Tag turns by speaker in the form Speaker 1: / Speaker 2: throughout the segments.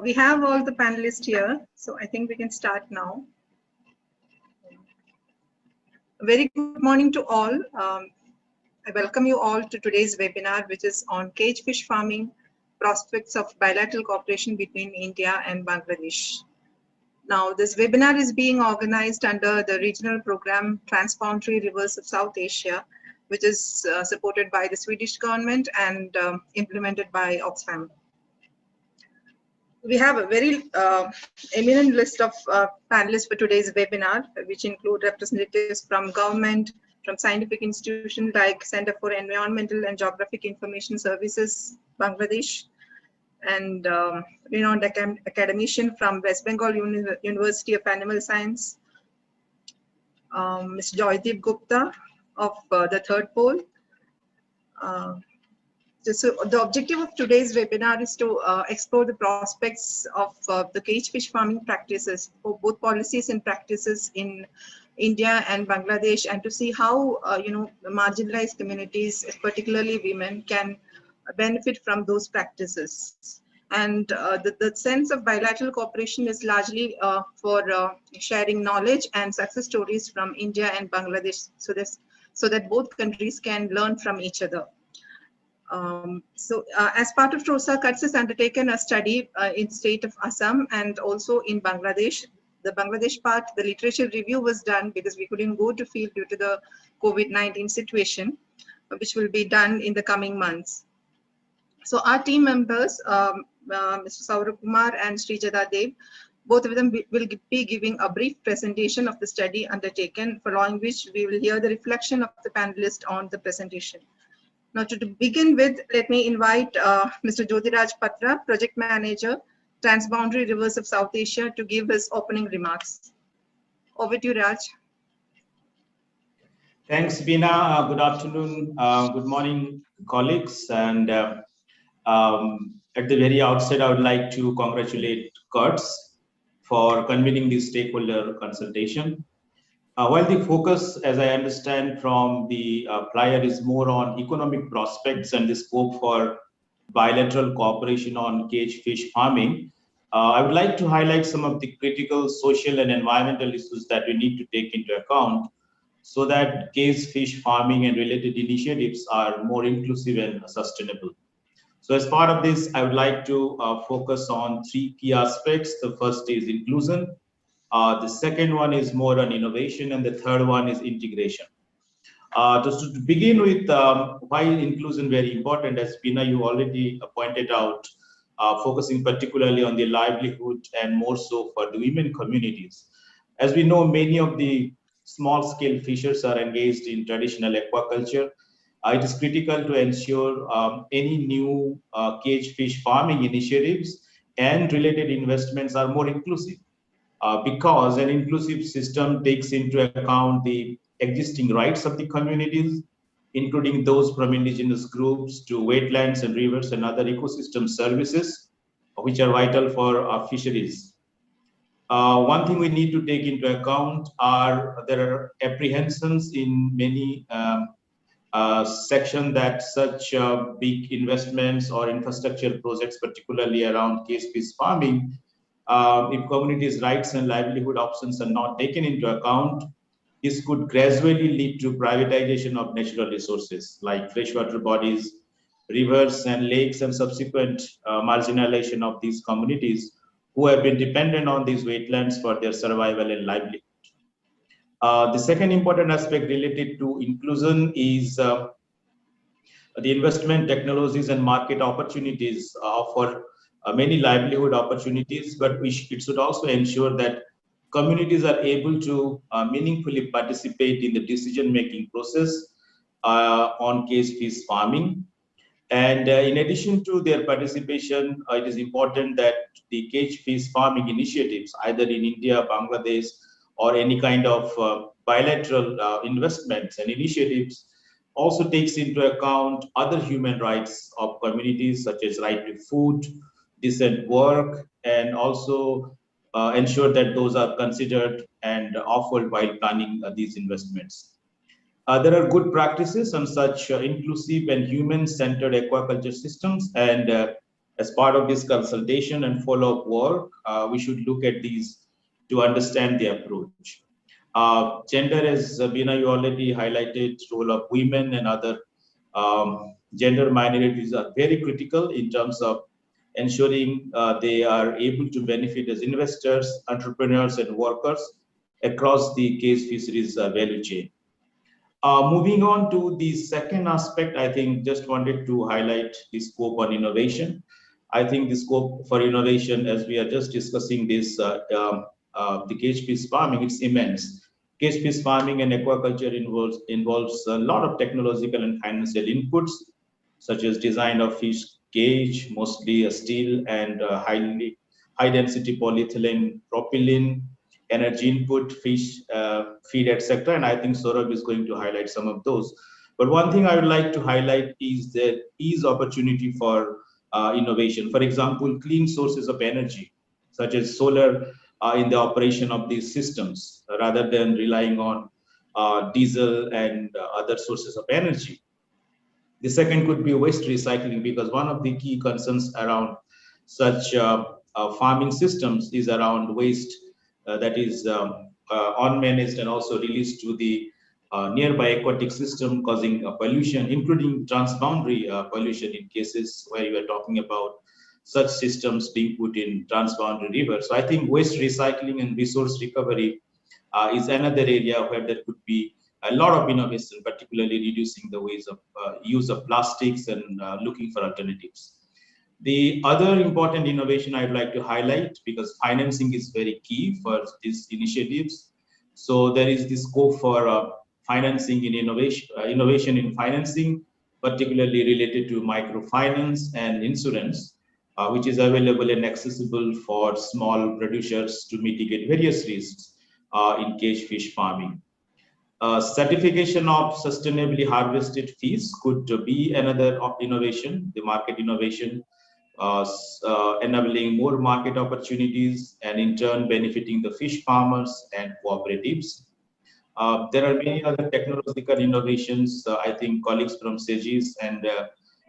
Speaker 1: We have all the panelists here, so I think we can start now. Very good morning to all. I welcome you all to today's webinar, which is on cage fish farming, prospects of bilateral cooperation between India and Bangladesh. Now, this webinar is being organized under the regional program Transboundary Rivers of South Asia, which is supported by the Swedish government and implemented by Oxfam. We have a very eminent list of panelists for today's webinar, which include representatives from government, from scientific institutions like Center for Environmental and Geographic Information Services, Bangladesh, and renowned academician from West Bengal University of Animal Science, Mr. Joydeep Gupta of the Third Pole. So the objective of today's webinar is to explore the prospects of the cage fish farming practices for both policies and practices in India and Bangladesh, and to see how marginalized communities, particularly women, can benefit from those practices. And the sense of bilateral cooperation is largely for sharing knowledge and success stories from India and Bangladesh, so that both countries can learn from each other. As part of TROSA, KUTS has undertaken a study in state of Assam and also in Bangladesh. The Bangladesh part, the literature review was done because we couldn't go to field due to the COVID-19 situation, which will be done in the coming months. So our team members, Mr. Saurabh Kumar and Srijada Dev, both of them will be giving a brief presentation of the study undertaken, following which we will hear the reflection of the panelists on the presentation. Now, to begin with, let me invite Mr. Jyotiraj Patra, Project Manager, Transboundary Rivers of South Asia, to give his opening remarks. Over to you, Raj.
Speaker 2: Thanks, Beena. Good afternoon, good morning, colleagues. And at the very outset, I would like to congratulate KUTS for convening this stakeholder consultation. While the focus, as I understand from the prior, is more on economic prospects and the scope for bilateral cooperation on cage fish farming, I would like to highlight some of the critical social and environmental issues that we need to take into account so that cage fish farming and related initiatives are more inclusive and sustainable. So as part of this, I would like to focus on three key aspects. The first is inclusion. The second one is more on innovation, and the third one is integration. Just to begin with, why inclusion very important, as Pina, you already pointed out, focusing particularly on the livelihood and more so for the women communities. As we know, many of the small-scale fishers are engaged in traditional aquaculture. It is critical to ensure any new cage fish farming initiatives and related investments are more inclusive. Because an inclusive system takes into account the existing rights of the communities, including those from indigenous groups to wetlands and rivers and other ecosystem services, which are vital for fisheries. One thing we need to take into account there are apprehensions in many sections that such big investments or infrastructure projects, particularly around cage fish farming, if communities' rights and livelihood options are not taken into account, this could gradually lead to privatization of natural resources like freshwater bodies, rivers and lakes, and subsequent marginalization of these communities who have been dependent on these wetlands for their survival and livelihood. The second important aspect related to inclusion is the investment technologies and market opportunities offer many livelihood opportunities, but it should also ensure that communities are able to meaningfully participate in the decision-making process on cage fish farming. And in addition to their participation, it is important that the cage fish farming initiatives, either in India, Bangladesh, or any kind of bilateral investments and initiatives, also takes into account other human rights of communities, such as right to food, decent work, and also ensure that those are considered and offered while planning these investments. There are good practices on such inclusive and human-centered aquaculture systems, and As part of this consultation and follow-up work, we should look at these to understand the approach. Gender, as Bina, you already highlighted, role of women and other gender minorities are very critical in terms of ensuring they are able to benefit as investors, entrepreneurs, and workers across the cage fisheries value chain. Moving on to the second aspect, I think just wanted to highlight the scope on innovation. I think the scope for innovation, as we are just discussing this, the cage fish farming, it's immense. Cage fish farming and aquaculture involves a lot of technological and financial inputs, such as design of fish cage, mostly a steel and high density polyethylene, propylene, energy input, fish feed, etc. And I think Saurabh is going to highlight some of those. But one thing I would like to highlight is the opportunity for innovation. For example, clean sources of energy, such as solar in the operation of these systems, rather than relying on diesel and other sources of energy. The second could be waste recycling, because one of the key concerns around such farming systems is around waste that is unmanaged and also released to the nearby aquatic system, causing pollution, including transboundary pollution in cases where you are talking about such systems being put in transboundary rivers. So I think waste recycling and resource recovery is another area where there could be a lot of innovation, particularly reducing the ways of use of plastics and looking for alternatives. The other important innovation I'd like to highlight, because financing is very key for these initiatives. So there is the scope for financing in innovation in financing, particularly related to microfinance and insurance, which is available and accessible for small producers to mitigate various risks in cage fish farming. Certification of sustainably harvested fish could be another innovation, the market innovation, enabling more market opportunities and in turn benefiting the fish farmers and cooperatives. There are many other technological innovations. I think colleagues from SEGIS and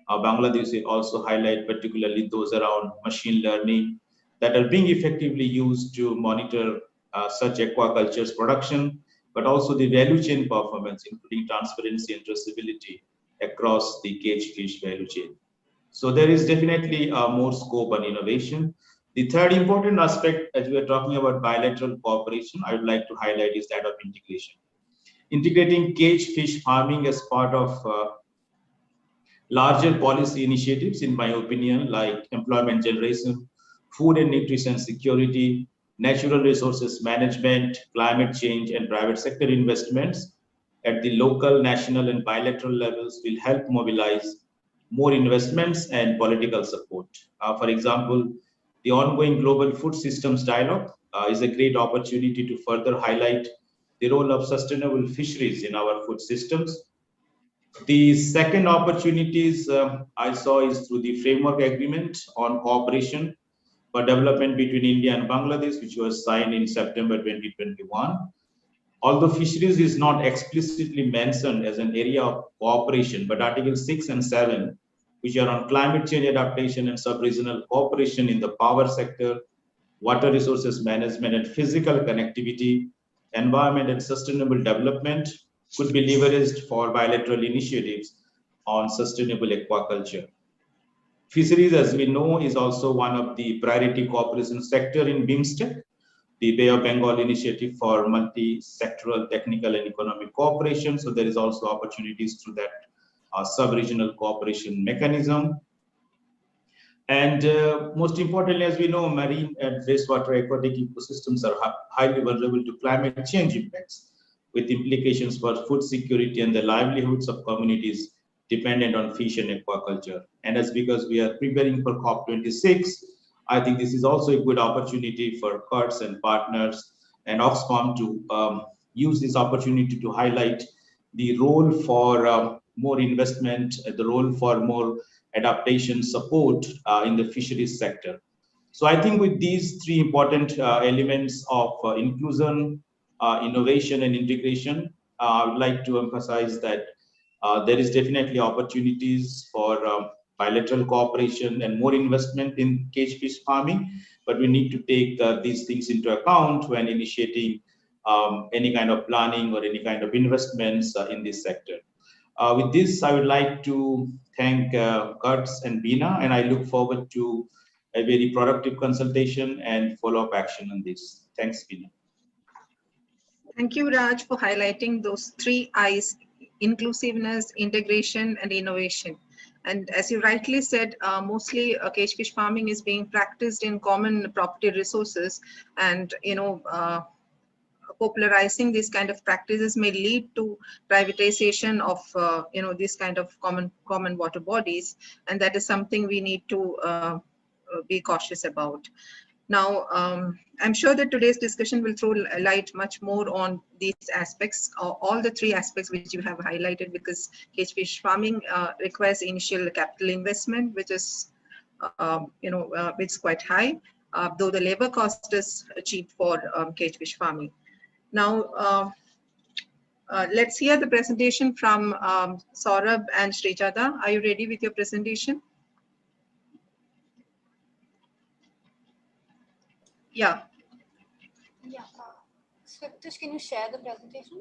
Speaker 2: Bangladesh also highlight particularly those around machine learning that are being effectively used to monitor such aquaculture's production, but also the value chain performance, including transparency and traceability across the cage fish value chain. So there is definitely more scope on innovation. The third important aspect, as we are talking about bilateral cooperation, I would like to highlight is that of integration. Integrating cage fish farming as part of larger policy initiatives, in my opinion, like employment generation, food and nutrition security, natural resources management, climate change, and private sector investments at the local, national, and bilateral levels will help mobilize more investments and political support. For example, the ongoing global food systems dialogue is a great opportunity to further highlight the role of sustainable fisheries in our food systems. The second opportunities I saw is through the framework agreement on cooperation for development between India and Bangladesh, which was signed in September 2021. Although fisheries is not explicitly mentioned as an area of cooperation, but Article 6 and 7, which are on climate change adaptation and sub-regional cooperation in the power sector, water resources management and physical connectivity, environment and sustainable development, could be leveraged for bilateral initiatives on sustainable aquaculture. Fisheries, as we know, is also one of the priority cooperation sector in BIMSTEC, the Bay of Bengal initiative for multi-sectoral technical and economic cooperation. So there is also opportunities through that sub-regional cooperation mechanism. And most importantly, as we know, marine and freshwater aquatic ecosystems are highly vulnerable to climate change impacts, with implications for food security and the livelihoods of communities dependent on fish and aquaculture. And as because we are preparing for COP26, I think this is also a good opportunity for CURTS and partners and Oxfam to use this opportunity to highlight the role for more investment, the role for more adaptation support in the fisheries sector. So I think with these three important elements of inclusion, innovation and integration, I would like to emphasize that there is definitely opportunities for bilateral cooperation and more investment in cage fish farming, but we need to take these things into account when initiating any kind of planning or any kind of investments in this sector. With this, I would like to thank Kurtz and Bina, and I look forward to a very productive consultation and follow-up action on this. Thanks, Bina.
Speaker 1: Thank you, Raj, for highlighting those three I's: inclusiveness, integration, and innovation. And as you rightly said, mostly cage fish farming is being practiced in common property resources, and popularizing these kind of practices may lead to privatization of these kind of common water bodies, and that is something we need to be cautious about. Now, I'm sure that today's discussion will throw light much more on these aspects, all the three aspects which you have highlighted, because cage fish farming requires initial capital investment, which is it's quite high, though the labor cost is cheap for cage fish farming. Now, let's hear the presentation from Saurabh and Srijata. Are you ready with your presentation? Yeah.
Speaker 3: Yeah. Swiptish, can you share the presentation?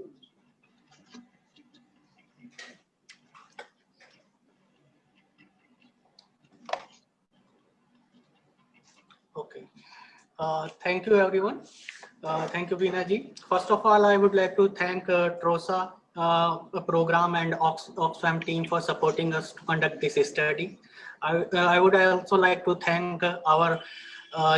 Speaker 4: Okay. Thank you, everyone. Thank you, Veena ji. First of all, I would like to thank TROSA program and Oxfam team for supporting us to conduct this study. I would also like to thank our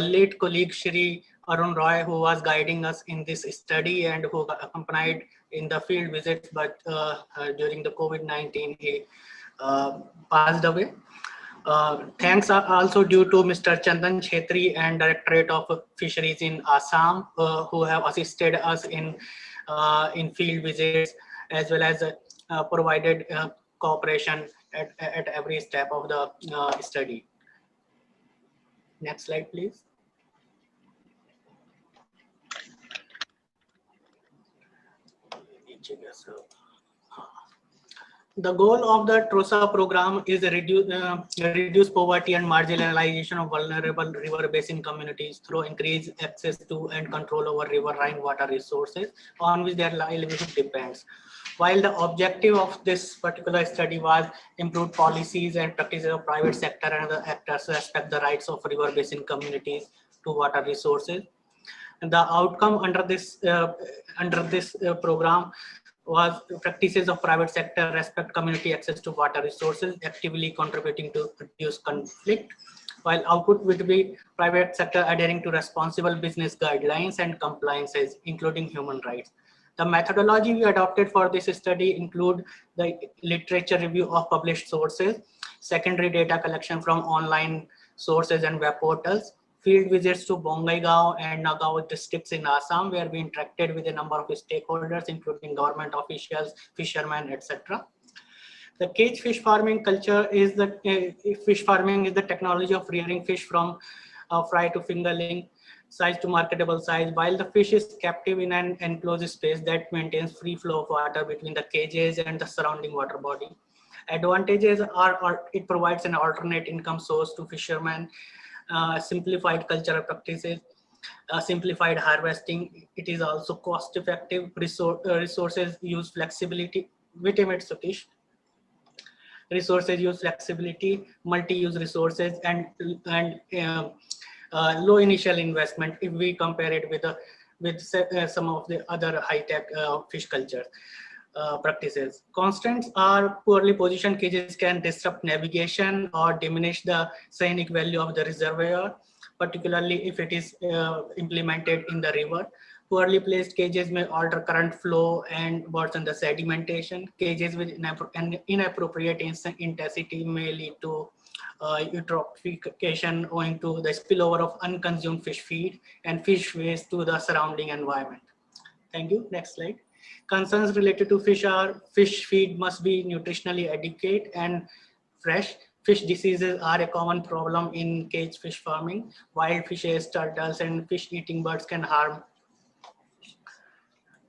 Speaker 4: late colleague Shri Arun Roy, who was guiding us in this study and who accompanied in the field visits, but during the COVID-19 he passed away. Thanks are also due to Mr. Chandan Chetri and Directorate of Fisheries in Assam, who have assisted us in field visits, as well as provided cooperation at every step of the study. Next slide, please. The goal of the TROSA program is reduce poverty and marginalization of vulnerable river basin communities through increased access to and control over riverine water resources on which their livelihood depends. While the objective of this particular study was improve policies and practices of private sector and the actors to respect the rights of river basin communities to water resources, and the outcome under this program was practices of private sector respect community access to water resources, actively contributing to reduce conflict, while output would be private sector adhering to responsible business guidelines and compliances, including human rights. The methodology we adopted for this study include the literature review of published sources, secondary data collection from online sources and web portals, field visits to Bongaigaon and Nagaon districts in Assam, where we interacted with a number of stakeholders, including government officials, fishermen, etc. The cage fish farming culture is the technology of rearing fish from fry to fingerling size to marketable size, while the fish is captive in an enclosed space that maintains free flow of water between the cages and the surrounding water body. Advantages are it provides an alternate income source to fishermen, simplified cultural practices, simplified harvesting. It is also cost effective, resources use flexibility. Wait a minute, Satish. Resources use flexibility, multi-use resources, and low initial investment if we compare it with some of the other high-tech fish culture practices. Constants are poorly positioned cages can disrupt navigation or diminish the scenic value of the reservoir, particularly if it is implemented in the river. Poorly placed cages may alter current flow and worsen the sedimentation. Cages with inappropriate intensity may lead to eutrophication owing to the spillover of unconsumed fish feed and fish waste to the surrounding environment. Thank you. Next slide. Concerns related to fish are fish feed must be nutritionally adequate and fresh. Fish diseases are a common problem in cage fish farming. Wild fishes, turtles, and fish-eating birds can harm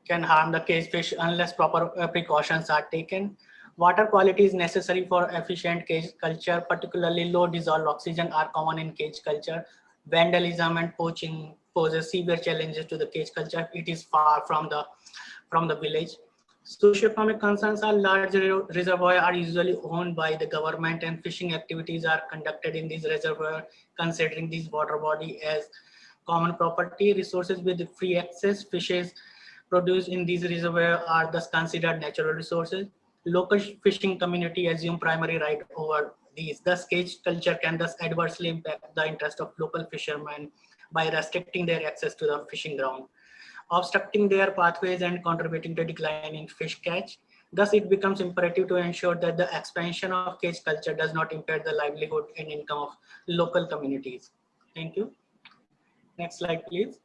Speaker 4: the cage fish unless proper precautions are taken. Water quality is necessary for efficient cage culture, particularly low dissolved oxygen are common in cage culture. Vandalism and poaching poses severe challenges to the cage culture. It is far from the village. Socioeconomic concerns are large reservoirs are usually owned by the government and fishing activities are conducted in these reservoirs, considering these water body as common property. Resources with free access, fishes produced in these reservoirs are thus considered natural resources. Local fishing community assume primary right over these. Thus, cage culture can thus adversely impact the interest of local fishermen by restricting their access to the fishing ground, obstructing their pathways and contributing to decline in fish catch. Thus, it becomes imperative to ensure that the expansion of cage culture does not impair the livelihood and income of local communities. Thank you. Next slide, please.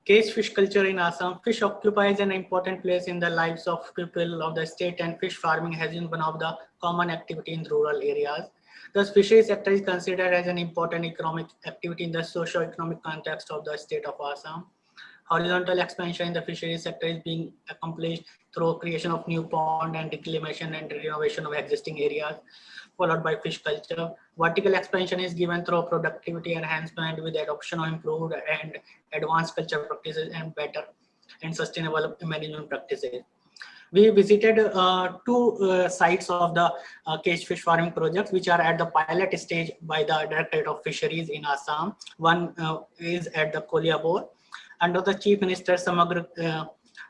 Speaker 4: Cage fish culture in Assam. Fish occupies an important place in the lives of people of the state, and fish farming has been one of the common activity in rural areas. Thus, fisheries sector is considered as an important economic activity in the socio-economic context of the state of Assam. Horizontal expansion in the fisheries sector is being accomplished through creation of new pond and reclamation and renovation of existing areas, followed by fish culture. Vertical expansion is given through productivity enhancement with adoption of improved and advanced culture practices and better and sustainable management practices. We visited two sites of the cage fish farming projects, which are at the pilot stage by the Directorate of Fisheries in Assam. One is at the Koliabor. Under the Chief Minister Samagra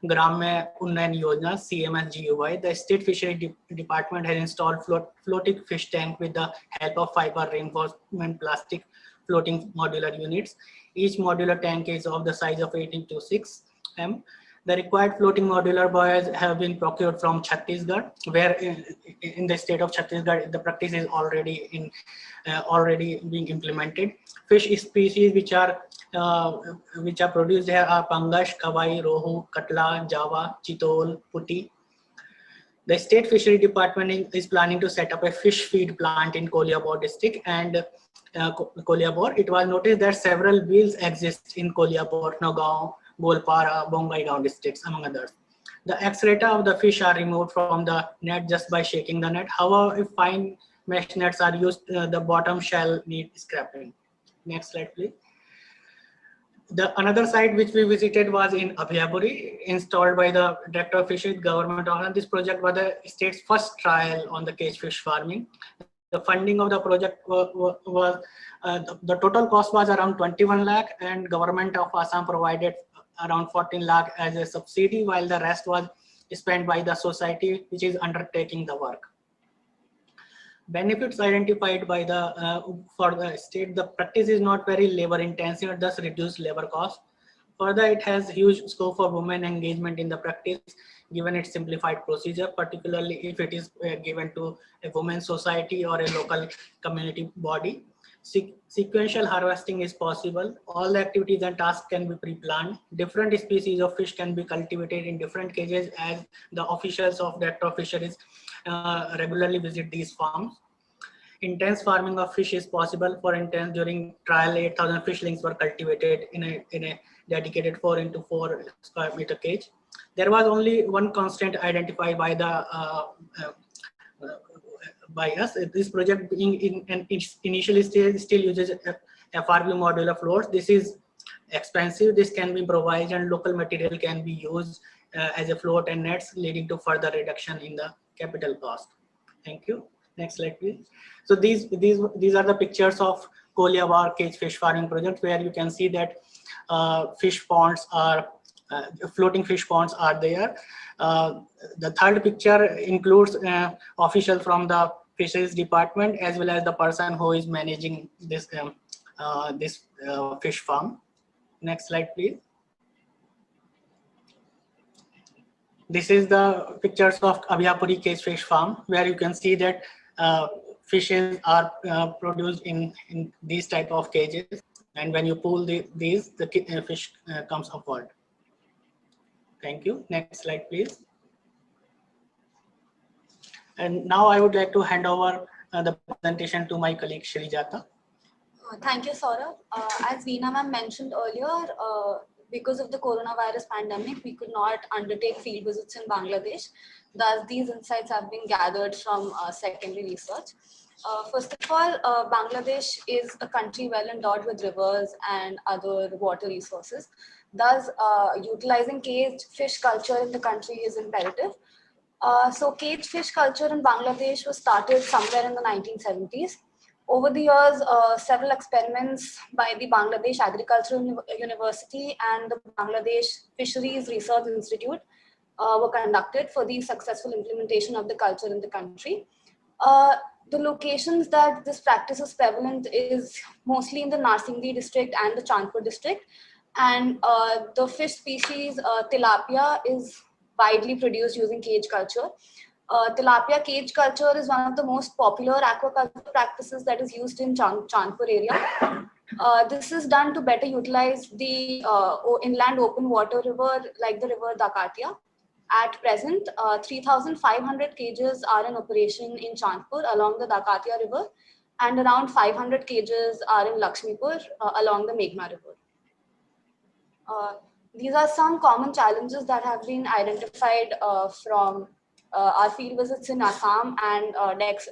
Speaker 4: Gramya Unnayan Yojana (CMSGUY), the State Fishery Department has installed floating fish tank with the help of fiber reinforcement plastic floating modular units. Each modular tank is of the size of 18 to 6 m. The required floating modular buoys have been procured from Chhattisgarh, where in the state of Chhattisgarh, the practice is already being implemented. Fish species which are produced here are pangash, kawai, rohu, katla, java, chitol, puti. The State Fishery Department is planning to set up a fish feed plant in Koliabor district and Koliabor. It was noticed that several wheels exist in Koliabor, Nagaon, Golpara, Bongaigaon districts, among others. The excreta of the fish are removed from the net just by shaking the net. However, if fine mesh nets are used, the bottom shall need scrapping. Next slide, please. Another site which we visited was in Abhyapuri, installed by the Director of Fisheries, Government of Assam. This project was the state's first trial on the cage fish farming. The funding of the project was the total cost was around 21 lakh, and Government of Assam provided around 14 lakh as a subsidy, while the rest was spent by the society which is undertaking the work. Benefits identified by for the state: the practice is not very labor intensive, thus reduced labor cost. Further, it has huge scope for women engagement in the practice, given its simplified procedure, particularly if it is given to a women's society or a local community body. Sequential harvesting is possible. All the activities and tasks can be pre-planned. Different species of fish can be cultivated in different cages, as the officials of Director of Fisheries regularly visit these farms. Intense farming of fish is possible. For instance, during trial, 8,000 fishlings were cultivated in a dedicated 4x4 square meter cage. There was only one constraint identified by by us. This project being in an initially stage still uses FRV modular floats. This is expensive. This can be improvised, and local material can be used as a float and nets, leading to further reduction in the capital cost. Thank you. Next slide, please. So these are the pictures of Koliabor cage fish farming project, where you can see that fish ponds are floating fish ponds are there. The third picture includes officials from the fisheries department as well as the person who is managing this fish farm. Next slide, please. This is the pictures of Abhyapuri cage fish farm, where you can see that fishes are produced in these type of cages, and when you pull these, the fish comes upward. Thank you. Next slide, please. And now I would like to hand over the presentation to my colleague Shri Jata.
Speaker 3: Thank you, Saurabh. As Veena ma'am mentioned earlier, because of the coronavirus pandemic, we could not undertake field visits in Bangladesh. Thus, these insights have been gathered from secondary research. First of all, Bangladesh is a country well endowed with rivers and other water resources. Thus, utilizing caged fish culture in the country is imperative. So cage fish culture in Bangladesh was started somewhere in the 1970s. Over the years, several experiments by the Bangladesh Agricultural University and the Bangladesh Fisheries Research Institute were conducted for the successful implementation of the culture in the country. The locations that this practice is prevalent is mostly in the Narsingdi district and the Chandpur district. And the fish species tilapia is widely produced using cage culture. Tilapia cage culture is one of the most popular aquaculture practices that is used in Chandpur area. This is done to better utilize the inland open water river like the river Dakatia. At present, 3,500 cages are in operation in Chandpur along the Dakatia river, and around 500 cages are in Lakshmipur along the Meghna river. These are some common challenges that have been identified from our field visits in Assam and our desk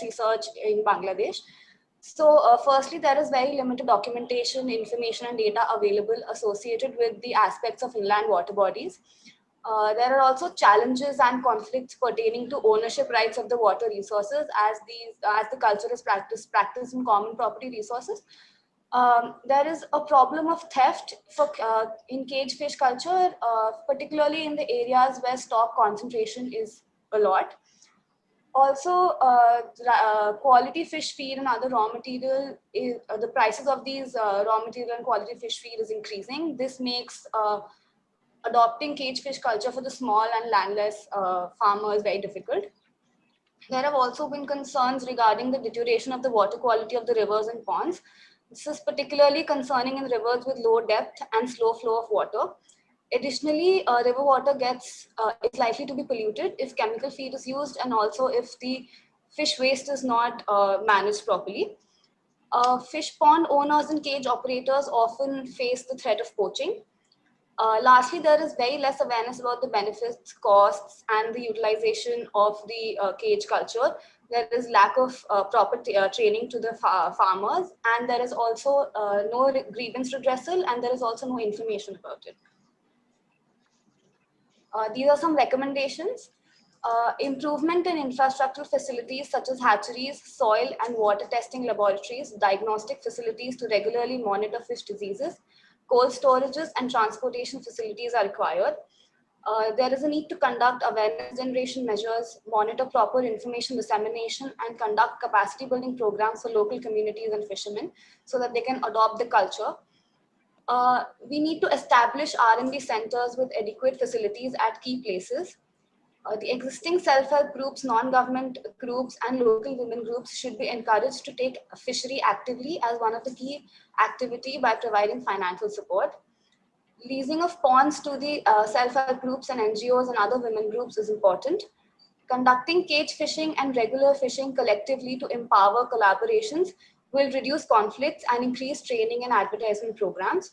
Speaker 3: research in Bangladesh. So firstly, there is very limited documentation, information and data available associated with the aspects of inland water bodies. There are also challenges and conflicts pertaining to ownership rights of the water resources as the culture is practiced in common property resources. There is a problem of theft in cage fish culture, particularly in the areas where stock concentration is a lot. Also, quality fish feed and other raw material, the prices of these raw material and quality fish feed is increasing. This makes adopting cage fish culture for the small and landless farmers very difficult. There have also been concerns regarding the deterioration of the water quality of the rivers and ponds. This is particularly concerning in rivers with low depth and slow flow of water. Additionally, river water is likely to be polluted if chemical feed is used and also if the fish waste is not managed properly. Fish pond owners and cage operators often face the threat of poaching. Lastly, there is very less awareness about the benefits, costs, and the utilization of the cage culture. There is lack of proper training to the farmers, and there is also no grievance redressal, and there is also no information about it. These are some recommendations. Improvement in infrastructural facilities such as hatcheries, soil and water testing laboratories, diagnostic facilities to regularly monitor fish diseases, cold storages and transportation facilities are required. There is a need to conduct awareness generation measures, monitor proper information dissemination, and conduct capacity building programs for local communities and fishermen so that they can adopt the culture. We need to establish R&D centers with adequate facilities at key places. The existing self-help groups, non-government groups, and local women groups should be encouraged to take fishery actively as one of the key activity by providing financial support. Leasing of ponds to the self-help groups and NGOs and other women groups is important. Conducting cage fishing and regular fishing collectively to empower collaborations will reduce conflicts and increase training and advertisement programs.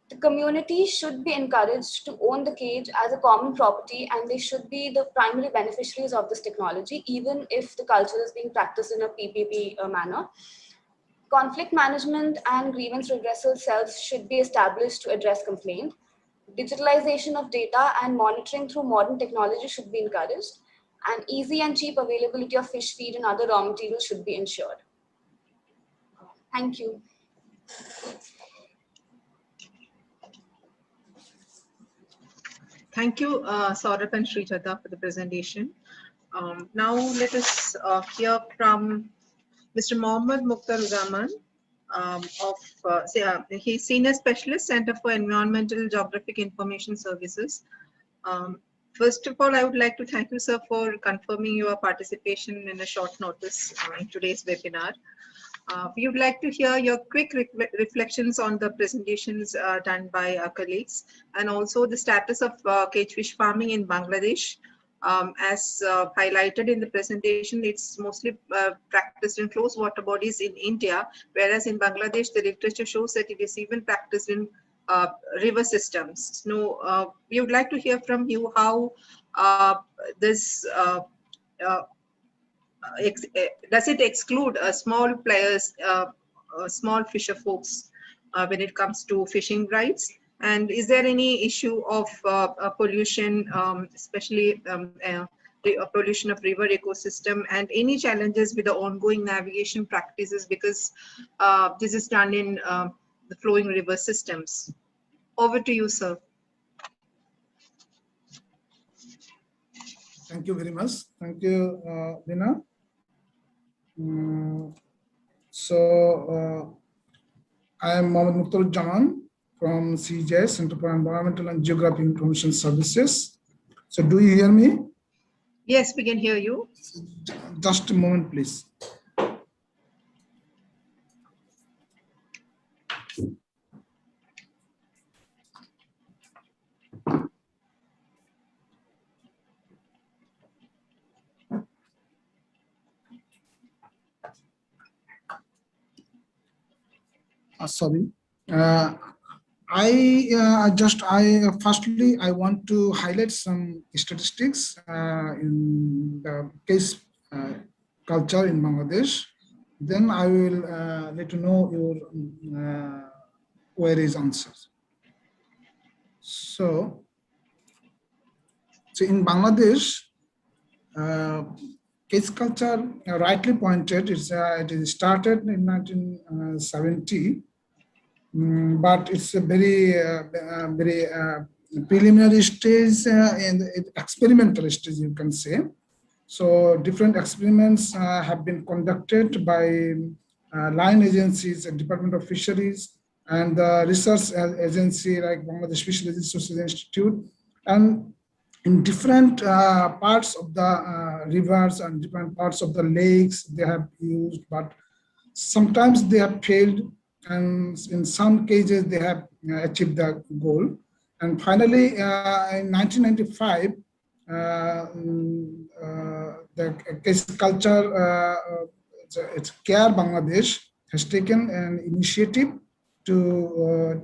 Speaker 3: The community should be encouraged to own the cage as a common property, and they should be the primary beneficiaries of this technology, even if the culture is being practiced in a PPP manner. Conflict management and grievance redressal cells should be established to address complaint. Digitalization of data and monitoring through modern technology should be encouraged, and easy and cheap availability of fish feed and other raw materials should be ensured. Thank you.
Speaker 1: Thank you, Saurabh and Srijata, for the presentation. Now let us hear from Mr. Mohammad Mukhtar Zaman he's Senior Specialist, Center for Environmental Geographic Information Services. First of all, I would like to thank you, sir, for confirming your participation in a short notice in today's webinar. We would like to hear your quick reflections on the presentations done by our colleagues, and also the status of cagefish farming in Bangladesh. As highlighted in the presentation, it's mostly practiced in close water bodies in India, whereas in Bangladesh, the literature shows that it is even practiced in river systems. We would like to hear from you how this does it exclude small players, small fisher folks when it comes to fishing rights? And is there any issue of pollution, especially pollution of river ecosystem, and any challenges with the ongoing navigation practices, because this is done in the flowing river systems? Over to you, sir.
Speaker 5: Thank you very much. Thank you, Lina. I am Mohammed Mukhtar Jaman from CJ, Center for Environmental and Geographic Information Services. So do you hear me?
Speaker 1: Yes, we can hear you.
Speaker 5: Just a moment, please. Sorry. Firstly, I want to highlight some statistics in the case culture in Bangladesh. Then I will let you know your queries answers. So in Bangladesh, case culture, rightly pointed, it is started in 1970. But it's a very preliminary stage and experimental stage, you can say. So different experiments have been conducted by line agencies and Department of Fisheries and the research agency like Bangladesh Fisheries Resources Institute, and in different parts of the rivers and different parts of the lakes they have used, but sometimes they have failed, and in some cases they have achieved the goal. And finally, in 1995, the case culture, it's CARE Bangladesh has taken an initiative to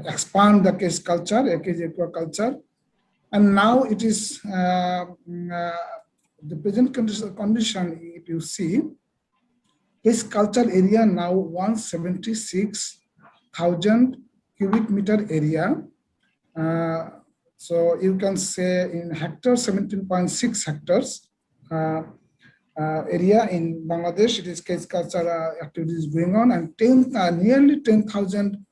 Speaker 5: expand the case culture, aquaculture, and now it is the present condition. If you see, case culture area now 176,000 cubic meter area. So you can say in hectares, 17.6 hectares area in Bangladesh. It is case culture activities going on, and nearly 10,000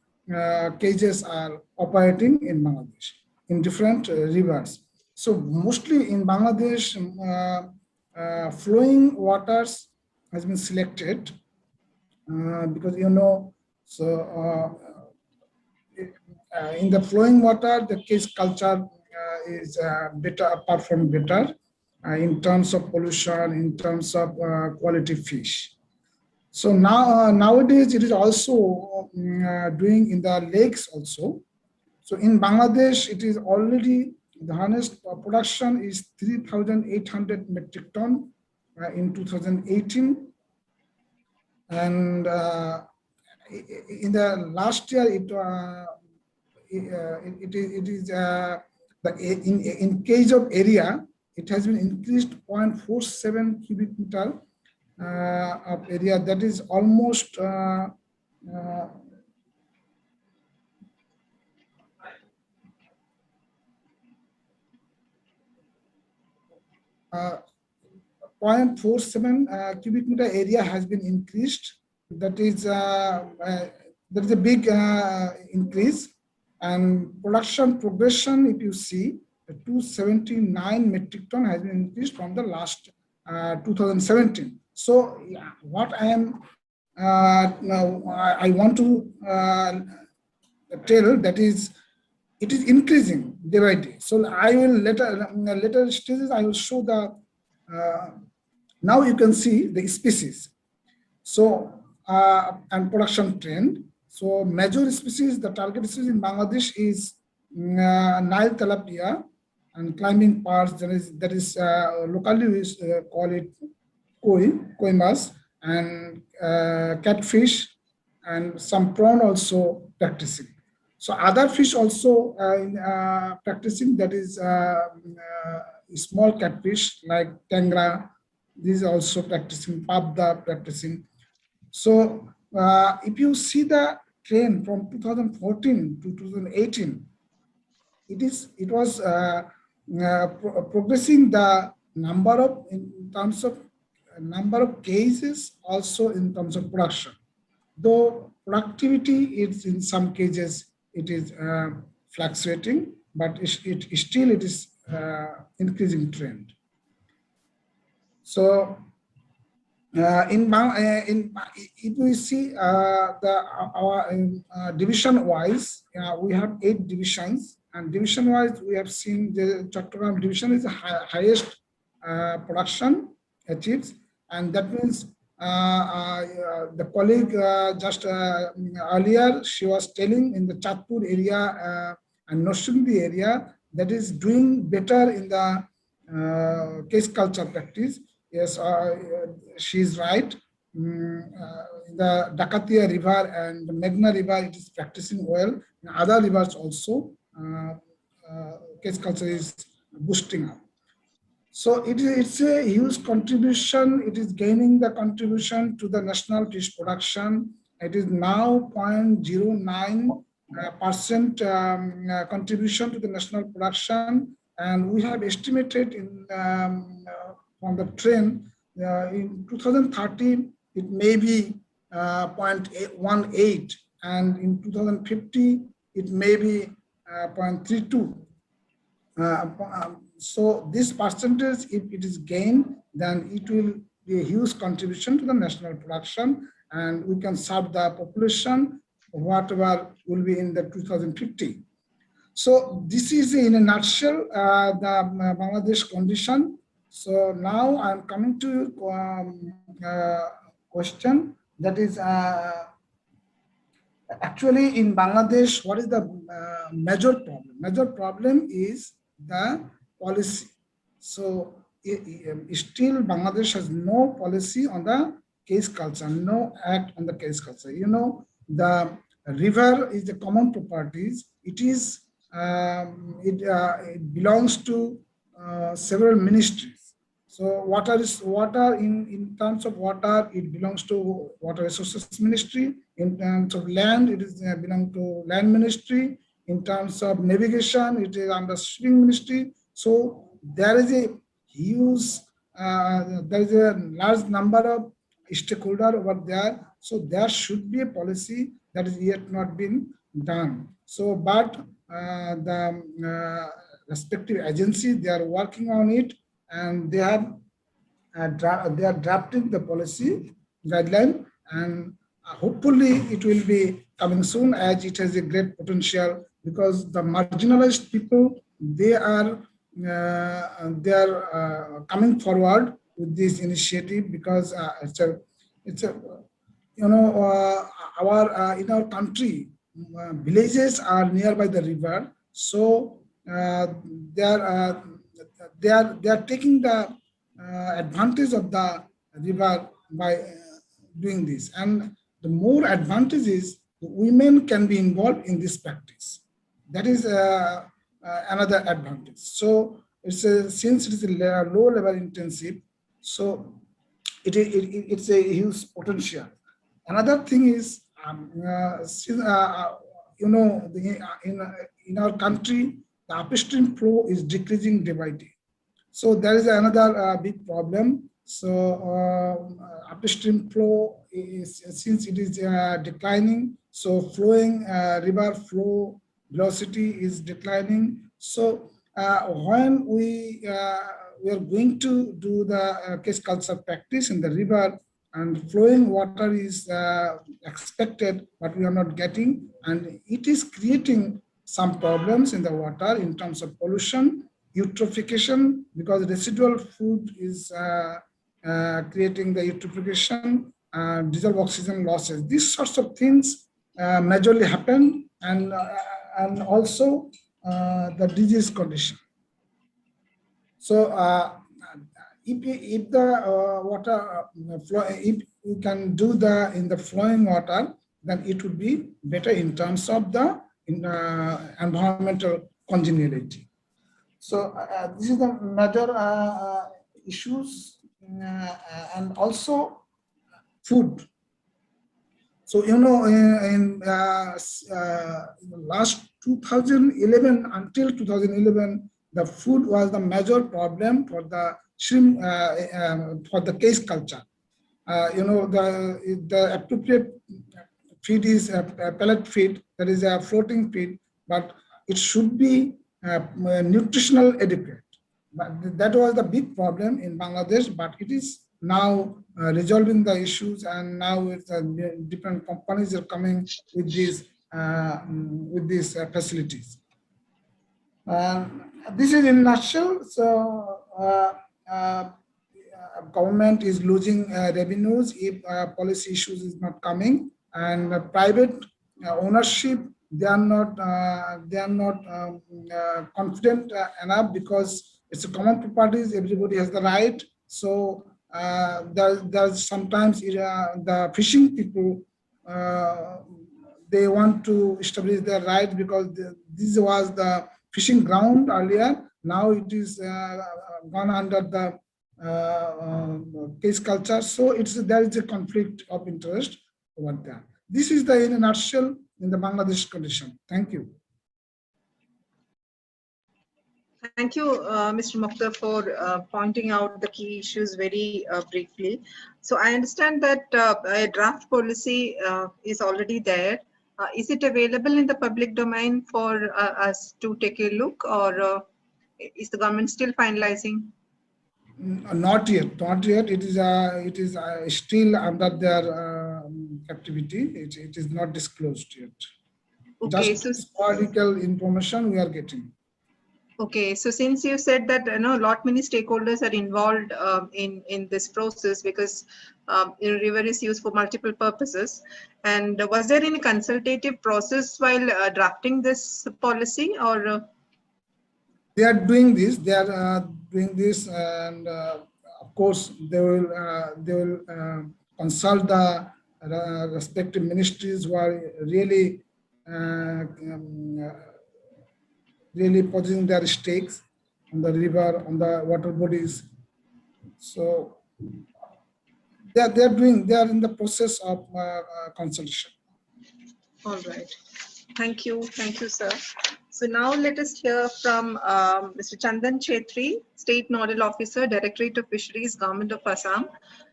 Speaker 5: cages are operating in Bangladesh in different rivers. So mostly in Bangladesh, flowing waters has been selected because in the flowing water, the case culture is better, performed better in terms of pollution, in terms of quality fish. So nowadays it is also doing in the lakes also. So in Bangladesh, it is already the harnessed production is 3,800 metric ton in 2018, and in the last year it is in case of area, it has been increased 0.47 cubic meter of area. That is almost 0.47 cubic meter area has been increased. That is a big increase. And production progression, if you see, 279 metric ton has been increased from the last 2017. So what I am now I want to tell that is, it is increasing day by day. So I will later stages I will show the now you can see the species. So and production trend. So major species, the target species in Bangladesh is Nile tilapia and climbing parts. That is locally we call it koi mas, and catfish, and some prawn also practicing. So other fish also practicing, that is small catfish like tangra. These are also practicing, pabda practicing. So if you see the trend from 2014 to 2018, it was progressing the number of, in terms of number of cases, also in terms of production. Though productivity is in some cases it is fluctuating, but it still it is increasing trend. So if we see our division wise, we have 8 divisions, and division wise we have seen the Chattogram division is the highest production achieves, and that means the colleague just earlier, she was telling in the Chatpur area and Noshindi area, that is doing better in the case culture practice. Yes, she is right. The Dakatia River and the Meghna River, it is practicing well. In other rivers also, case culture is boosting up. So it's a huge contribution. It is gaining the contribution to the national fish production. It is now 0.09% contribution to the national production, and we have estimated in from the trend in 2030 it may be 0.18, and in 2050 it may be 0.32. So this percentage, if it is gained, then it will be a huge contribution to the national production, and we can serve the population whatever will be in the 2050. So this is in a nutshell the Bangladesh condition. So now I'm coming to question, that is actually in Bangladesh, what is the major problem? Major problem is the policy. So still Bangladesh has no policy on the case culture, no act on the case culture. You know, the river is the common properties. It is it belongs to several ministries. So water in terms of water, it belongs to Water Resources Ministry. In terms of land, it is belong to Land Ministry. In terms of navigation, it is under Shipping Ministry. So there is a huge, there is a large number of stakeholders over there. So there should be a policy that is yet not been done. So, but the respective agencies, they are working on it, and they have they are drafting the policy guideline, and hopefully it will be coming soon, as it has a great potential, because the marginalized people, they are coming forward with this initiative, because it's a you know our in our country villages are nearby the river, so they are taking the advantage of the river by doing this, and the more advantage is the women can be involved in this practice. That is another advantage. So it's since it is a low level intensive, so it's a huge potential. Another thing is, you know, in our country, the upstream flow is decreasing day by day. So there is another big problem. So upstream flow is, since it is declining, so flowing river flow velocity is declining. So when we are going to do the case culture practice in the river, and flowing water is expected, but we are not getting, and it is creating some problems in the water in terms of pollution, eutrophication, because residual food is creating the eutrophication, dissolved oxygen losses. These sorts of things majorly happen, and also the disease condition. So if the water flow, if you can do the in the flowing water, then it would be better in terms of the environmental congeniality. So this is the major issues, and also food. So in last 2011 until 2011, the food was the major problem for the shrimp, for the case culture. The appropriate feed is a pellet feed, that is a floating feed, but it should be nutritional adequate. But that was the big problem in Bangladesh, but it is now resolving the issues, and now it's different companies are coming with these facilities. This is in a nutshell. So government is losing revenues if policy issues is not coming, and private ownership, they are not confident enough, because it's a common properties, everybody has the right. So there's sometimes the fishing people, they want to establish their right, because this was the fishing ground earlier. Now it is gone under the case culture. So there is a conflict of interest over there. This is in a nutshell in the Bangladesh condition. Thank you.
Speaker 1: Thank you, Mr. Mukhtar, for pointing out the key issues very briefly. So I understand that a draft policy is already there. Is it available in the public domain for us to take a look, or is the government still finalizing?
Speaker 5: Not yet. It is still under their captivity. It is not disclosed yet.
Speaker 1: Okay,
Speaker 5: just
Speaker 1: so
Speaker 5: historical information we are getting.
Speaker 1: Okay, so since you said that lot many stakeholders are involved in this process, because river is used for multiple purposes, and was there any consultative process while drafting this policy, or?
Speaker 5: They are doing this. They are doing this, and of course they will consult the respective ministries who are really really posing their stakes on the river, on the water bodies. So they are in the process of consultation.
Speaker 1: All right. Thank you, sir. So now let us hear from Mr. Chandan Chetri, State Nodal Officer, Directorate of Fisheries, Government of Assam.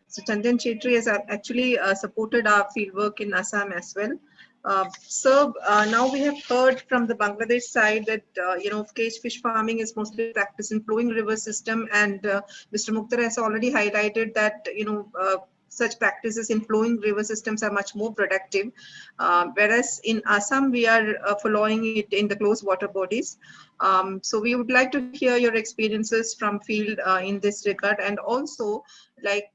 Speaker 1: So Chandan Chetri has actually supported our fieldwork in Assam as well. Sir, now we have heard from the Bangladesh side that cage fish farming is mostly practiced in flowing river system, and Mr. Mukhtar has already highlighted that such practices in flowing river systems are much more productive, whereas in Assam we are following it in the closed water bodies. So we would like to hear your experiences from field in this regard, and also, like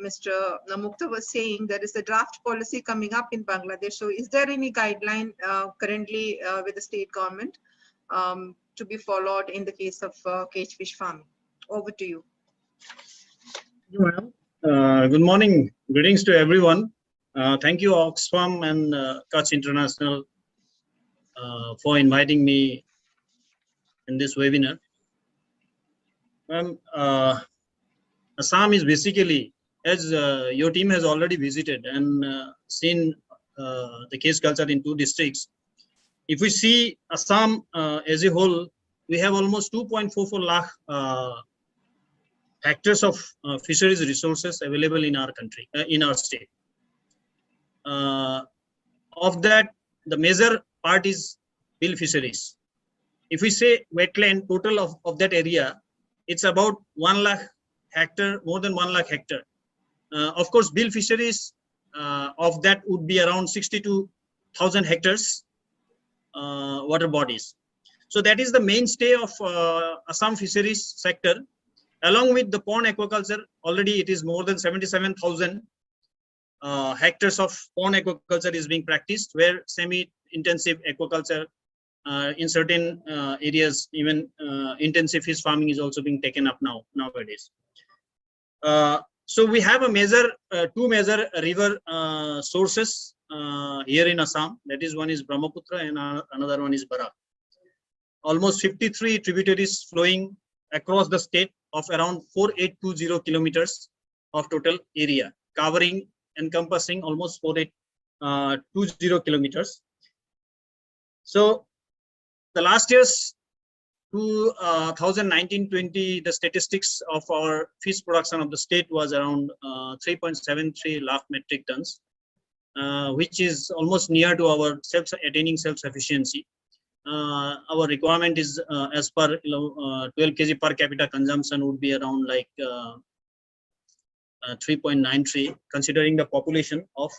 Speaker 1: Mr. Mukhtar was saying, there is a draft policy coming up in Bangladesh. So is there any guideline currently with the state government to be followed in the case of cage fish farming? Over to you.
Speaker 6: Well, good morning. Greetings to everyone. Thank you, Oxfam and Kutch International for inviting me in this webinar. Assam is basically, as your team has already visited and seen the case culture in 2 districts. If we see Assam as a whole, we have almost 2.44 lakh hectares of fisheries resources available in our country, in our state. Of that, the major part is bill fisheries. If we say wetland, total of that area, it's about 1 lakh hectare, more than 1 lakh hectare. Of course, bill fisheries of that would be around 62,000 hectares water bodies. So that is the mainstay of Assam fisheries sector. Along with the pond aquaculture, already it is more than 77,000 hectares of pond aquaculture is being practiced, where semi-intensive aquaculture in certain areas, even intensive fish farming is also being taken up nowadays. So we have a major, two major river sources here in Assam. That is, one is Brahmaputra and another one is Barak. Almost 53 tributaries flowing across the state of around 4820 kilometers of total area, encompassing almost 4820 kilometers. So the last year's 2019-20, the statistics of our fish production of the state was around 3.73 lakh metric tons, which is almost near to our attaining self-sufficiency. Our requirement is as per 12 kg per capita consumption would be around like 3.93, considering the population of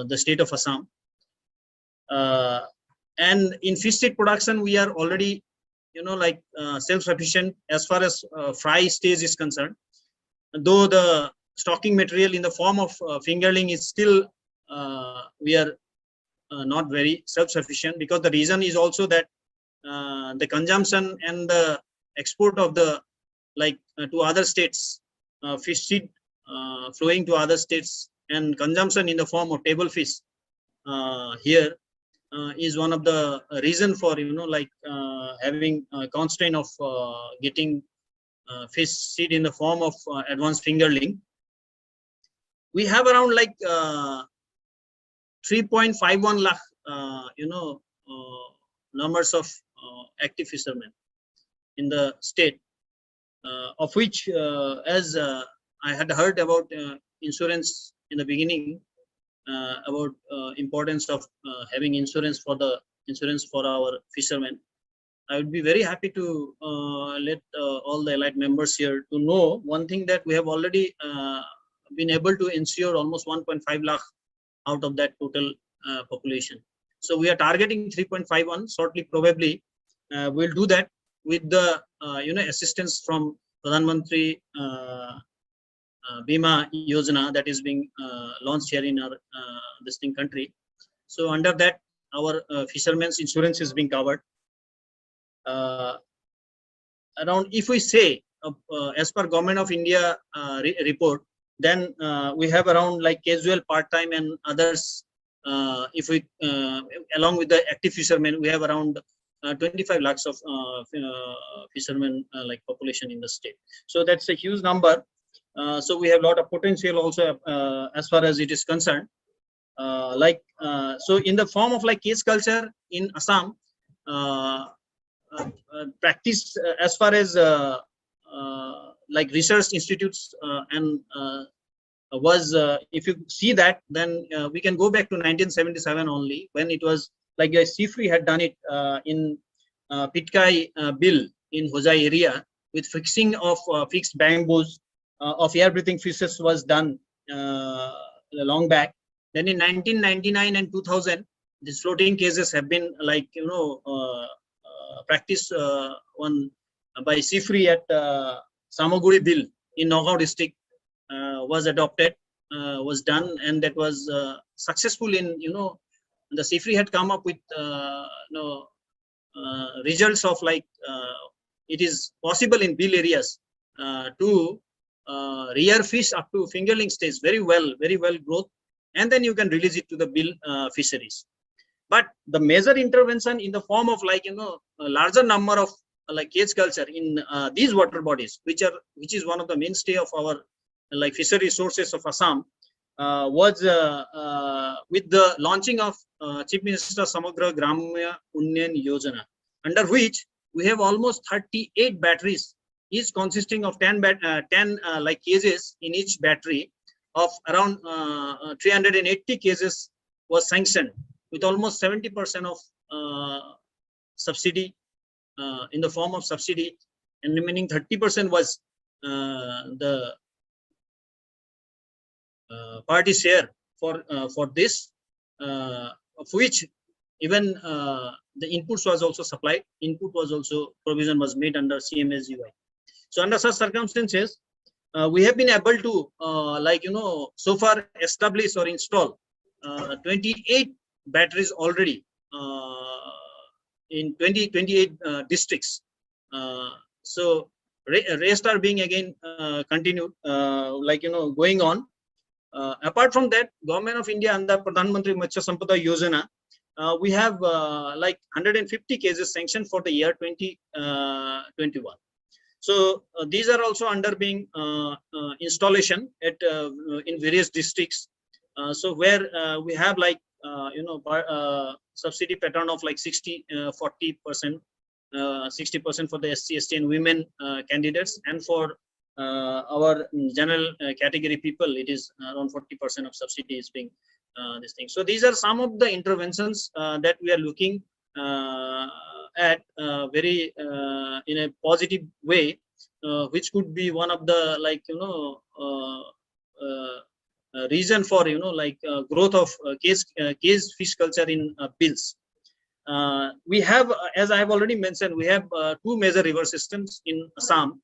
Speaker 6: the state of Assam. And in fish feed production, we are already, self-sufficient as far as fry stage is concerned. Though the stocking material in the form of fingerling is still, we are not very self-sufficient, because the reason is also that the consumption and the export of the to other states, fish feed flowing to other states, and consumption in the form of table fish here is one of the reason for having a constraint of getting fish seed in the form of advanced fingerling. We have around 3.51 lakh numbers of active fishermen in the state, of which as I had heard about insurance in the beginning, about importance of having insurance for our fishermen. I would be very happy to let all the allied members here to know one thing, that we have already been able to insure almost 1.5 lakh out of that total population. So we are targeting 3.51 shortly. Probably we'll do that with the assistance from Pradhan Mantri Bima Yojana that is being launched here in our country. So under that, our fishermen's insurance is being covered. Around, if we say as per Government of India report, then we have around casual, part-time and others. If we along with the active fishermen, we have around 25 lakhs of fishermen population in the state. So that's a huge number. So we have a lot of potential also as far as it is concerned. So in the form of cage culture in Assam, practice as far as research institutes and was, if you see that, then we can go back to 1977 only, when it was CIFRI had done it in Pitkai bill in Hojai area, with fixing of fixed bamboos of air-breathing fishes was done long back. Then in 1999 and 2000, these floating cages have been practiced on by CIFRI at Samaguri bill in Nagaon district, was adopted, was done, and that was successful in, the CIFRI had come up with results of it is possible in bill areas to rear fish up to fingerling stage very well growth, and then you can release it to the bill fisheries. But the major intervention in the form of a larger number of cage culture in these water bodies, which is one of the mainstay of our fishery sources of Assam, was with the launching of Chief Minister Samagra Gramya Unnayan Yojana, under which we have almost 38 batteries, each consisting of 10 cages in each battery, of around 380 cases was sanctioned, with almost 70% of subsidy in the form of subsidy, and remaining 30% was the party share for this, of which even the inputs was also supplied. Input was also, provision was made under CMSGY. So under such circumstances, we have been able to so far establish or install 28 batteries already in 28 districts. So rest are being again continued, going on. Apart from that, Government of India under Pradhan Mantri Matsya Sampada Yojana, we have like 150 cases sanctioned for the year 2021. So these are also under being installation at in various districts. So where we have like subsidy pattern of like 40%, 60% for the SC, ST and women candidates, and for our general category people, it is around 40% of subsidy is being this thing. So these are some of the interventions that we are looking at very in a positive way, which could be one of the reason for growth of cage fish culture in bills. We have, as I have already mentioned, we have two major river systems in Assam.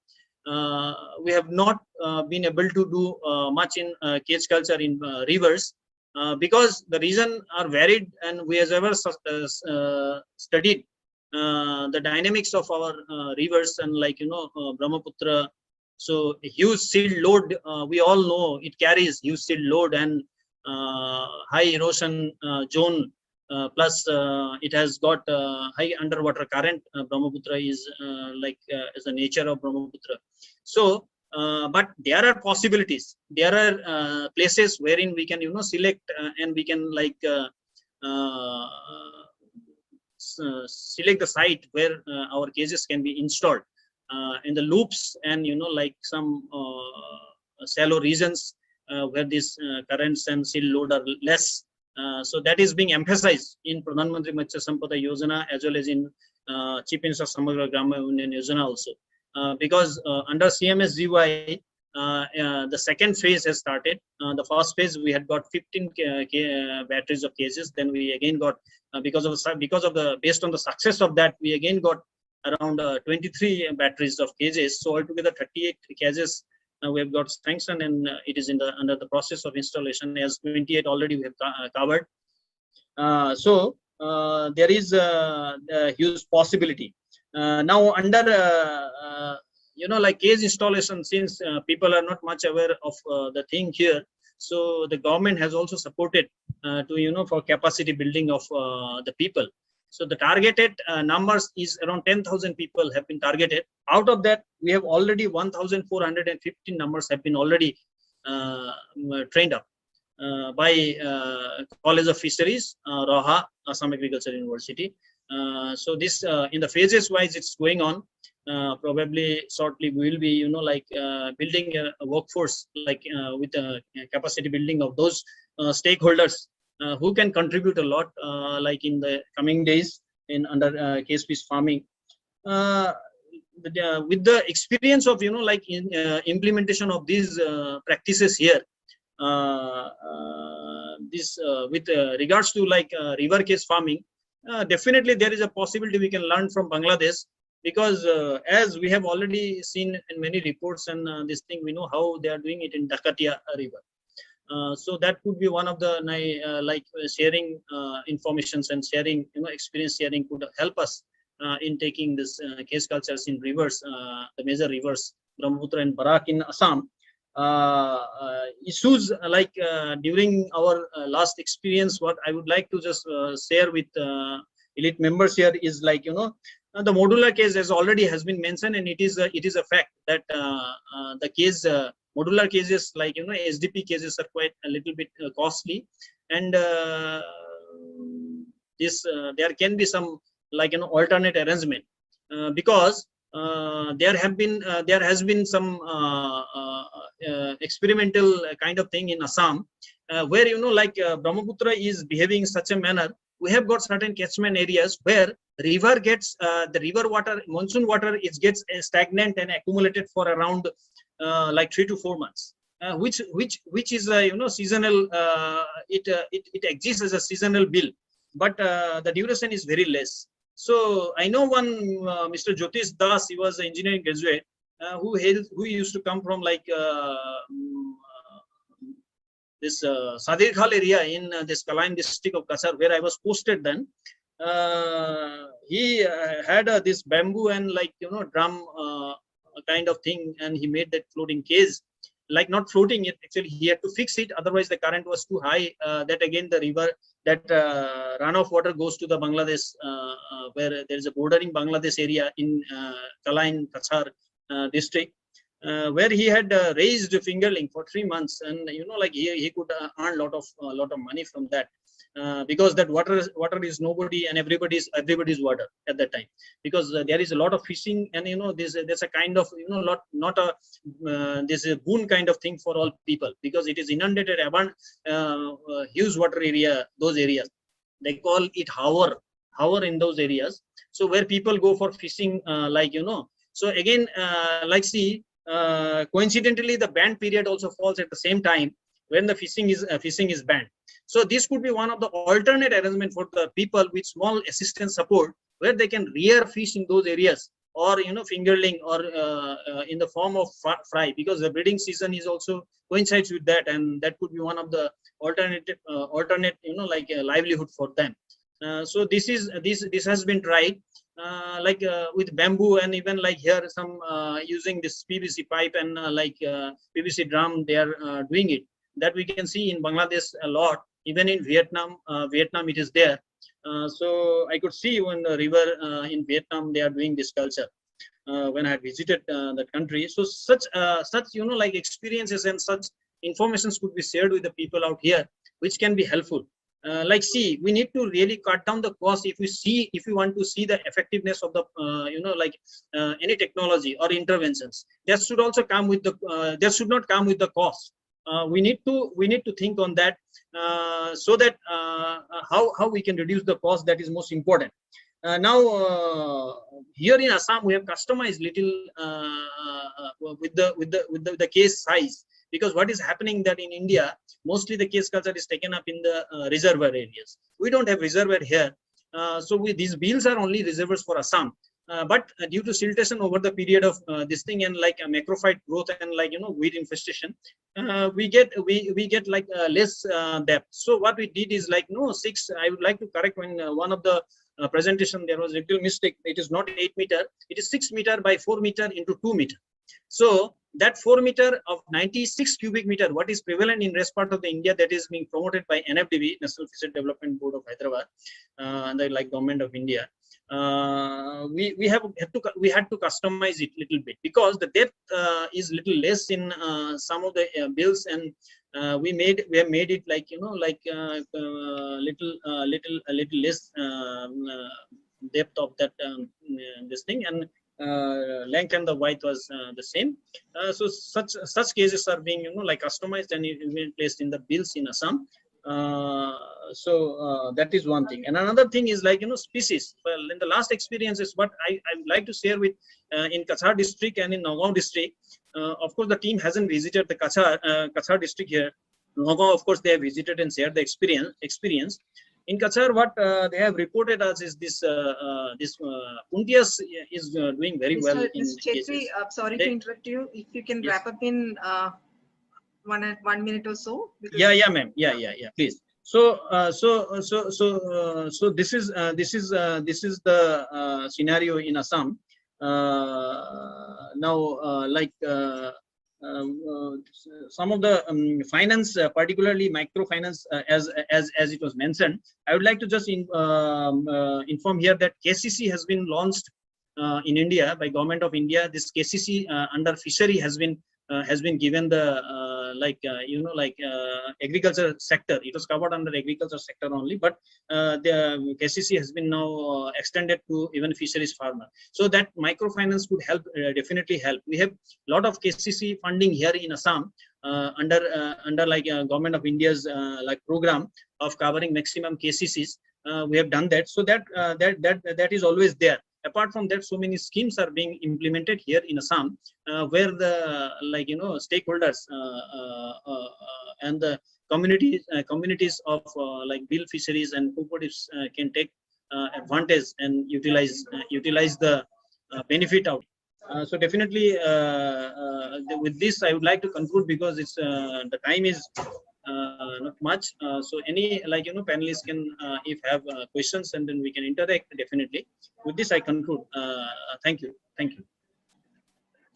Speaker 6: We have not been able to do much in cage culture in rivers because the reason are varied, and we have ever studied the dynamics of our rivers and Brahmaputra. So a huge silt load, we all know it carries huge silt load and high erosion zone. Plus, it has got high underwater current. Brahmaputra is as the nature of Brahmaputra. So, but there are possibilities. There are places wherein we can, select and we can select the site where our cages can be installed in the loops and some shallow regions where these currents and silt load are less. So that is being emphasized in Pradhan Mantri Matsya Sampada Yojana as well as in Chief Minister Samagra Grama Unnayan Yojana also. Because under CMSGY, the second phase has started. The first phase we had got 15 batteries of cages. Then we again got based on the success of that, we again got around 23 batteries of cages. So altogether 38 cages we have got sanctioned, and it is under the process of installation. As 28 already we have covered. So there is a huge possibility. Now under cage installation, since people are not much aware of the thing here, so the government has also supported for capacity building of the people. So the targeted numbers is around 10,000 people have been targeted. Out of that, we have already 1,415 numbers have been already trained up by College of Fisheries, Roha, Assam Agriculture University. So this in the phases wise, it's going on. Probably shortly we will be building a workforce with capacity building of those stakeholders who can contribute a lot in the coming days in under cage fish farming. With the experience of implementation of these practices here, with regards to river cage farming, definitely there is a possibility we can learn from Bangladesh, because as we have already seen in many reports and this thing, we know how they are doing it in Dakatia River. So that could be one of the sharing informations and sharing experience sharing could help us in taking this cage cultures in rivers, the major rivers Brahmaputra and Barak in Assam. Issues during our last experience, what I would like to just share with elite members here is the modular cage has been mentioned, and it is a fact that the cage modular cages SDP cages are quite a little bit costly, and there can be some alternate arrangement because there has been some experimental kind of thing in Assam where Brahmaputra is behaving in such a manner. We have got certain catchment areas where river gets the river water, monsoon water, gets stagnant and accumulated for around 3 to 4 months, which is seasonal. It exists as a seasonal bill, but the duration is very less. So I know one Mr. Jyotish Das. He was an engineering graduate who used to come from this Sadirkhal area in this Kalain district of Kasar, where I was posted then. He had this bamboo and drum kind of thing, and he made that floating cage, like not floating it, actually he had to fix it, otherwise the current was too high, that again the river, that runoff water goes to the Bangladesh, where there is a bordering Bangladesh area in Kala in Kachar district, where he had raised fingerling for 3 months, and like he could earn lot of money from that, because that water is nobody and everybody's water at that time, because there is a lot of fishing, and there's a kind of not a this is a boon kind of thing for all people, because it is inundated abundant huge water area, those areas they call it hour in those areas, so where people go for fishing, so again like see, coincidentally the ban period also falls at the same time when the fishing is banned. So this could be one of the alternate arrangement for the people with small assistance support, where they can rear fish in those areas, or fingerling, or in the form of fry, because the breeding season is also coincides with that, and that could be one of the alternate livelihood for them. So this has been tried, with bamboo, and even like here some using this PVC pipe and PVC drum, they are doing it. That we can see in Bangladesh a lot, even in Vietnam it is there. So I could see when the river in Vietnam, they are doing this culture when I had visited that country. So such like experiences and such informations could be shared with the people out here, which can be helpful. See, we need to really cut down the cost if we want to see the effectiveness of the any technology or interventions. That should also come with the that should not come with the cost. We need to think on that, so that how we can reduce the cost. That is most important. Now here in Assam, we have customized little with the case size, because what is happening that in India, mostly the case culture is taken up in the reservoir areas. We don't have reservoir here, so these bills are only reservoirs for Assam. But due to siltation over the period of this thing, and like a macrophyte growth and weed infestation, we get like less depth. So what we did is like six. I would like to correct when one of the presentation there was a little mistake. It is not 8 meter. It is 6 meter by 4 meter into 2 meter. So that 4 meter of 96 cubic meter, what is prevalent in rest part of the India, that is being promoted by NFDB, National Fishery Development Board of Hyderabad, and the government of India. We had to customize it little bit, because the depth is little less in some of the bills, and we have made it like little less depth of that this thing, and length and the width was the same. So such cases are being customized and placed in the bills in Assam. So that is one thing. And another thing is species. Well, in the last experiences, what I would like to share with in Kachar district and in Nagaon district, of course the team hasn't visited the Kachar district here. Nagaon, of course, they have visited and shared the experience. In Kachar, what they have reported us is this Puntias is doing very well in
Speaker 1: Chetri, sorry to interrupt you. If you can wrap up in 1 minute or so.
Speaker 6: Yeah, ma'am. Yeah, please. So this is the scenario in Assam. Now, some of the finance, particularly microfinance, as it was mentioned, I would like to just inform here that KCC has been launched in India by Government of India. This KCC under fishery has been given the agriculture sector. It was covered under agriculture sector only, but the KCC has been now extended to even fisheries farmer. So that microfinance could help, definitely help. We have a lot of KCC funding here in Assam under Government of India's program of covering maximum KCCs. We have done that, so that is always there. Apart from that, so many schemes are being implemented here in Assam, where the stakeholders and the communities of bill fisheries and cooperatives can take advantage and utilize the benefit out. So definitely, with this, I would like to conclude, because it's the time is not much. So any panelists can if have questions, and then we can interact definitely. With this I conclude. Thank you.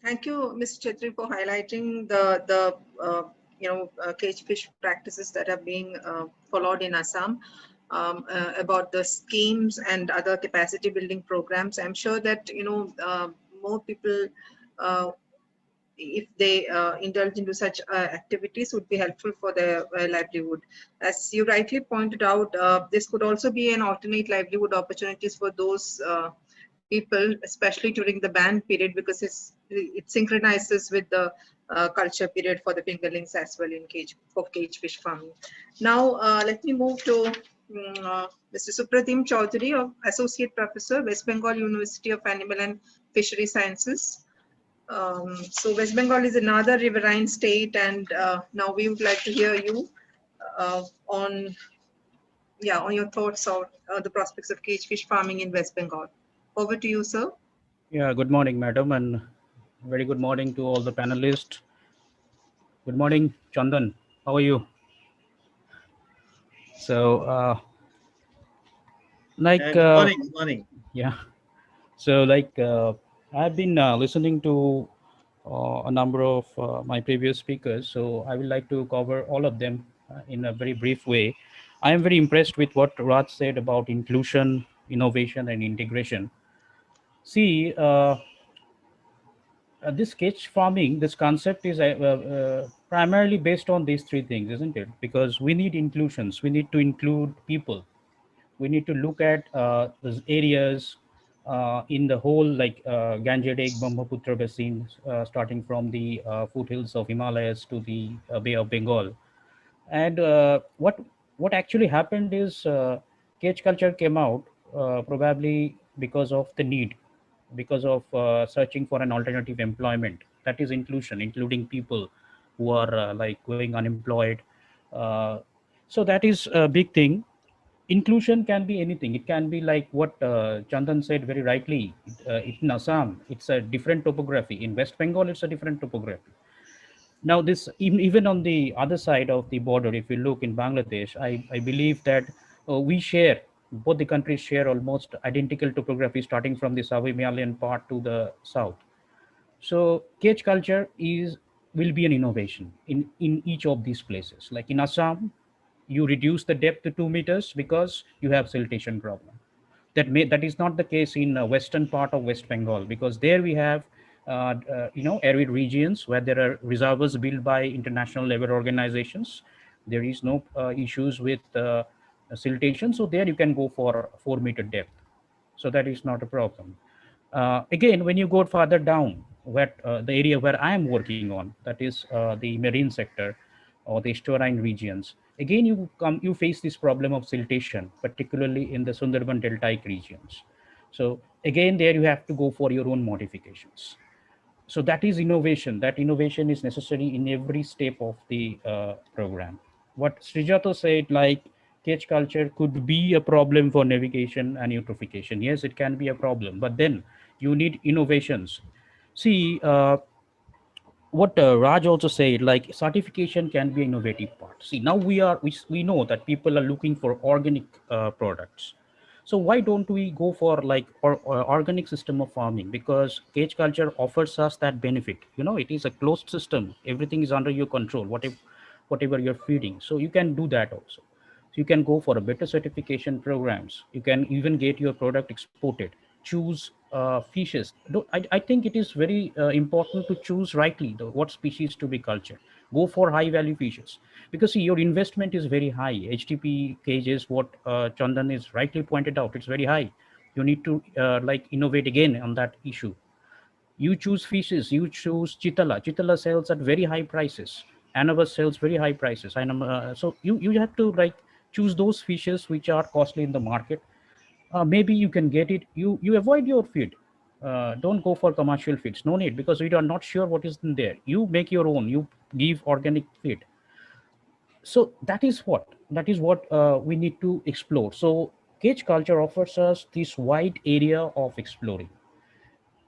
Speaker 1: Thank you, Mr. Chetri, for highlighting the cage fish practices that are being followed in Assam, about the schemes and other capacity building programs. I'm sure that more people, if they indulge into such activities, would be helpful for their livelihood. As you rightly pointed out, this could also be an alternate livelihood opportunities for those people, especially during the ban period, because it synchronizes with the culture period for the fingerlings as well in cage fish farming. Now, let me move to Mr. Supratim Chaudhary, of Associate Professor, West Bengal University of Animal and Fishery Sciences. So West Bengal is another riverine state, and now we would like to hear you on your thoughts on the prospects of cage fish farming in West Bengal. Over to you, sir.
Speaker 7: Yeah, good morning, madam, and very good morning to all the panelists. Good morning, Chandan. How are you? So,
Speaker 6: Good morning. Good morning.
Speaker 7: yeah. So, I've been listening to a number of my previous speakers. So, I would like to cover all of them in a very brief way. I am very impressed with what Raj said about inclusion, innovation, and integration. See, this cage farming, this concept is primarily based on these three things, isn't it? Because we need inclusions, we need to include people, we need to look at those areas in the whole, like Gangetic, Brahmaputra basin, starting from the foothills of Himalayas to the Bay of Bengal. And what actually happened is cage culture came out probably because of the need, because of searching for an alternative employment. That is inclusion, including people who are like going unemployed. Uh, so that is a big thing. Inclusion can be anything. It can be like what Chandan said very rightly. In Assam, it's a different topography. In West Bengal, it's a different topography. Now, this even on the other side of the border, if you look in Bangladesh, I believe that we share, both the countries share almost identical topography, starting from the South Himalayan part to the south. So cage culture will be an innovation in each of these places. Like in Assam, you reduce the depth to 2 meters because you have siltation problem. That is not the case in western part of West Bengal, because there we have arid regions where there are reservoirs built by international labor organizations. There is no issues with siltation, so there you can go for 4 meter depth. So that is not a problem. Again, when you go further down, where the area where I am working on, that is the marine sector or the estuarine regions, again you face this problem of siltation, particularly in the Sundarban deltaic regions. So again, there you have to go for your own modifications. So that is innovation. That innovation is necessary in every step of the program. What Srijato said, like cage culture could be a problem for navigation and eutrophication. Yes, it can be a problem, but then you need innovations. See, what Raj also said, like certification can be an innovative part. See, now we know that people are looking for organic products. So why don't we go for like organic system of farming? Because cage culture offers us that benefit. It is a closed system. Everything is under your control. Whatever you're feeding, so you can do that also. So you can go for a better certification programs. You can even get your product exported. Choose fishes. I think it is very important to choose rightly what species to be cultured. Go for high value fishes, because see, your investment is very high. HTP cages, what Chandan is rightly pointed out, it's very high. You need to like innovate again on that issue. You choose fishes, you choose chitala sells at very high prices, anabas sells very high prices, and so you have to like choose those fishes which are costly in the market. Maybe you can get it. You avoid your feed. Don't go for commercial feeds. No need, because we are not sure what is in there. You make your own. You give organic feed. So that is what we need to explore. So cage culture offers us this wide area of exploring.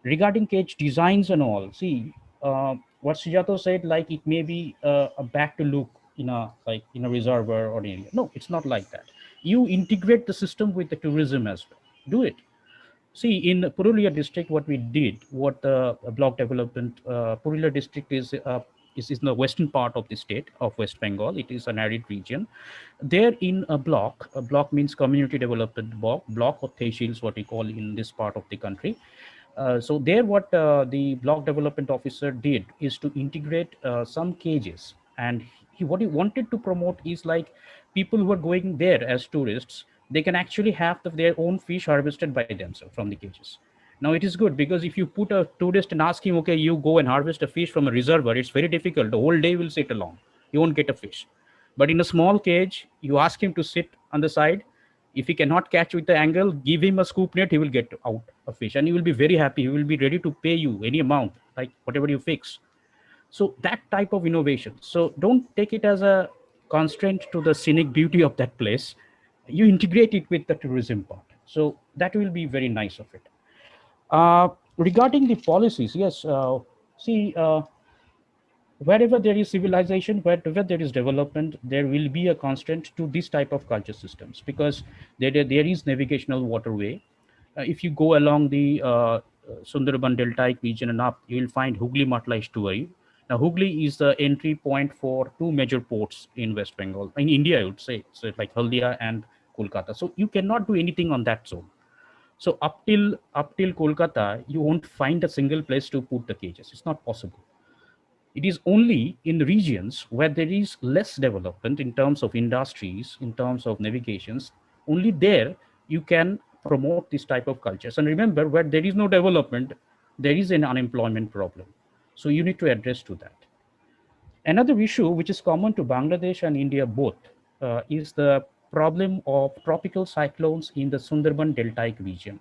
Speaker 7: Regarding cage designs and all, see what Sujato said, like it may be a back to look in a reservoir or area. No, it's not like that. You integrate the system with the tourism as well. Do it. See, in Purulia district, what we did, what the block development, Purulia district is in the western part of the state of West Bengal. It is an arid region. There in a block means community development block or tehsil is what we call in this part of the country. So there what the block development officer did is to integrate some cages, and what he wanted to promote is like people who are going there as tourists, they can actually have their own fish harvested by themselves from the cages. Now it is good because if you put a tourist and ask him, okay, you go and harvest a fish from a reservoir, it's very difficult. The whole day will sit along. You won't get a fish. But in a small cage, you ask him to sit on the side. If he cannot catch with the angle, give him a scoop net, he will get out a fish and he will be very happy. He will be ready to pay you any amount, like whatever you fix. So that type of innovation. So don't take it as a constraint to the scenic beauty of that place. You integrate it with the tourism part. So that will be very nice of it. Regarding the policies, yes, see, wherever there is civilization, wherever there is development, there will be a constraint to this type of culture systems because there is navigational waterway. If you go along the Sundarban Deltaic region and up, you will find Hooghly-Matla estuary. Now, Hooghly is the entry point for two major ports in West Bengal, in India, I would say. So like Haldia and Kolkata. So you cannot do anything on that zone. So up till Kolkata, you won't find a single place to put the cages. It's not possible. It is only in regions where there is less development in terms of industries, in terms of navigations, only there you can promote this type of cultures. And remember, where there is no development, there is an unemployment problem. So you need to address to that. Another issue which is common to Bangladesh and India both is the problem of tropical cyclones in the Sundarban Deltaic region.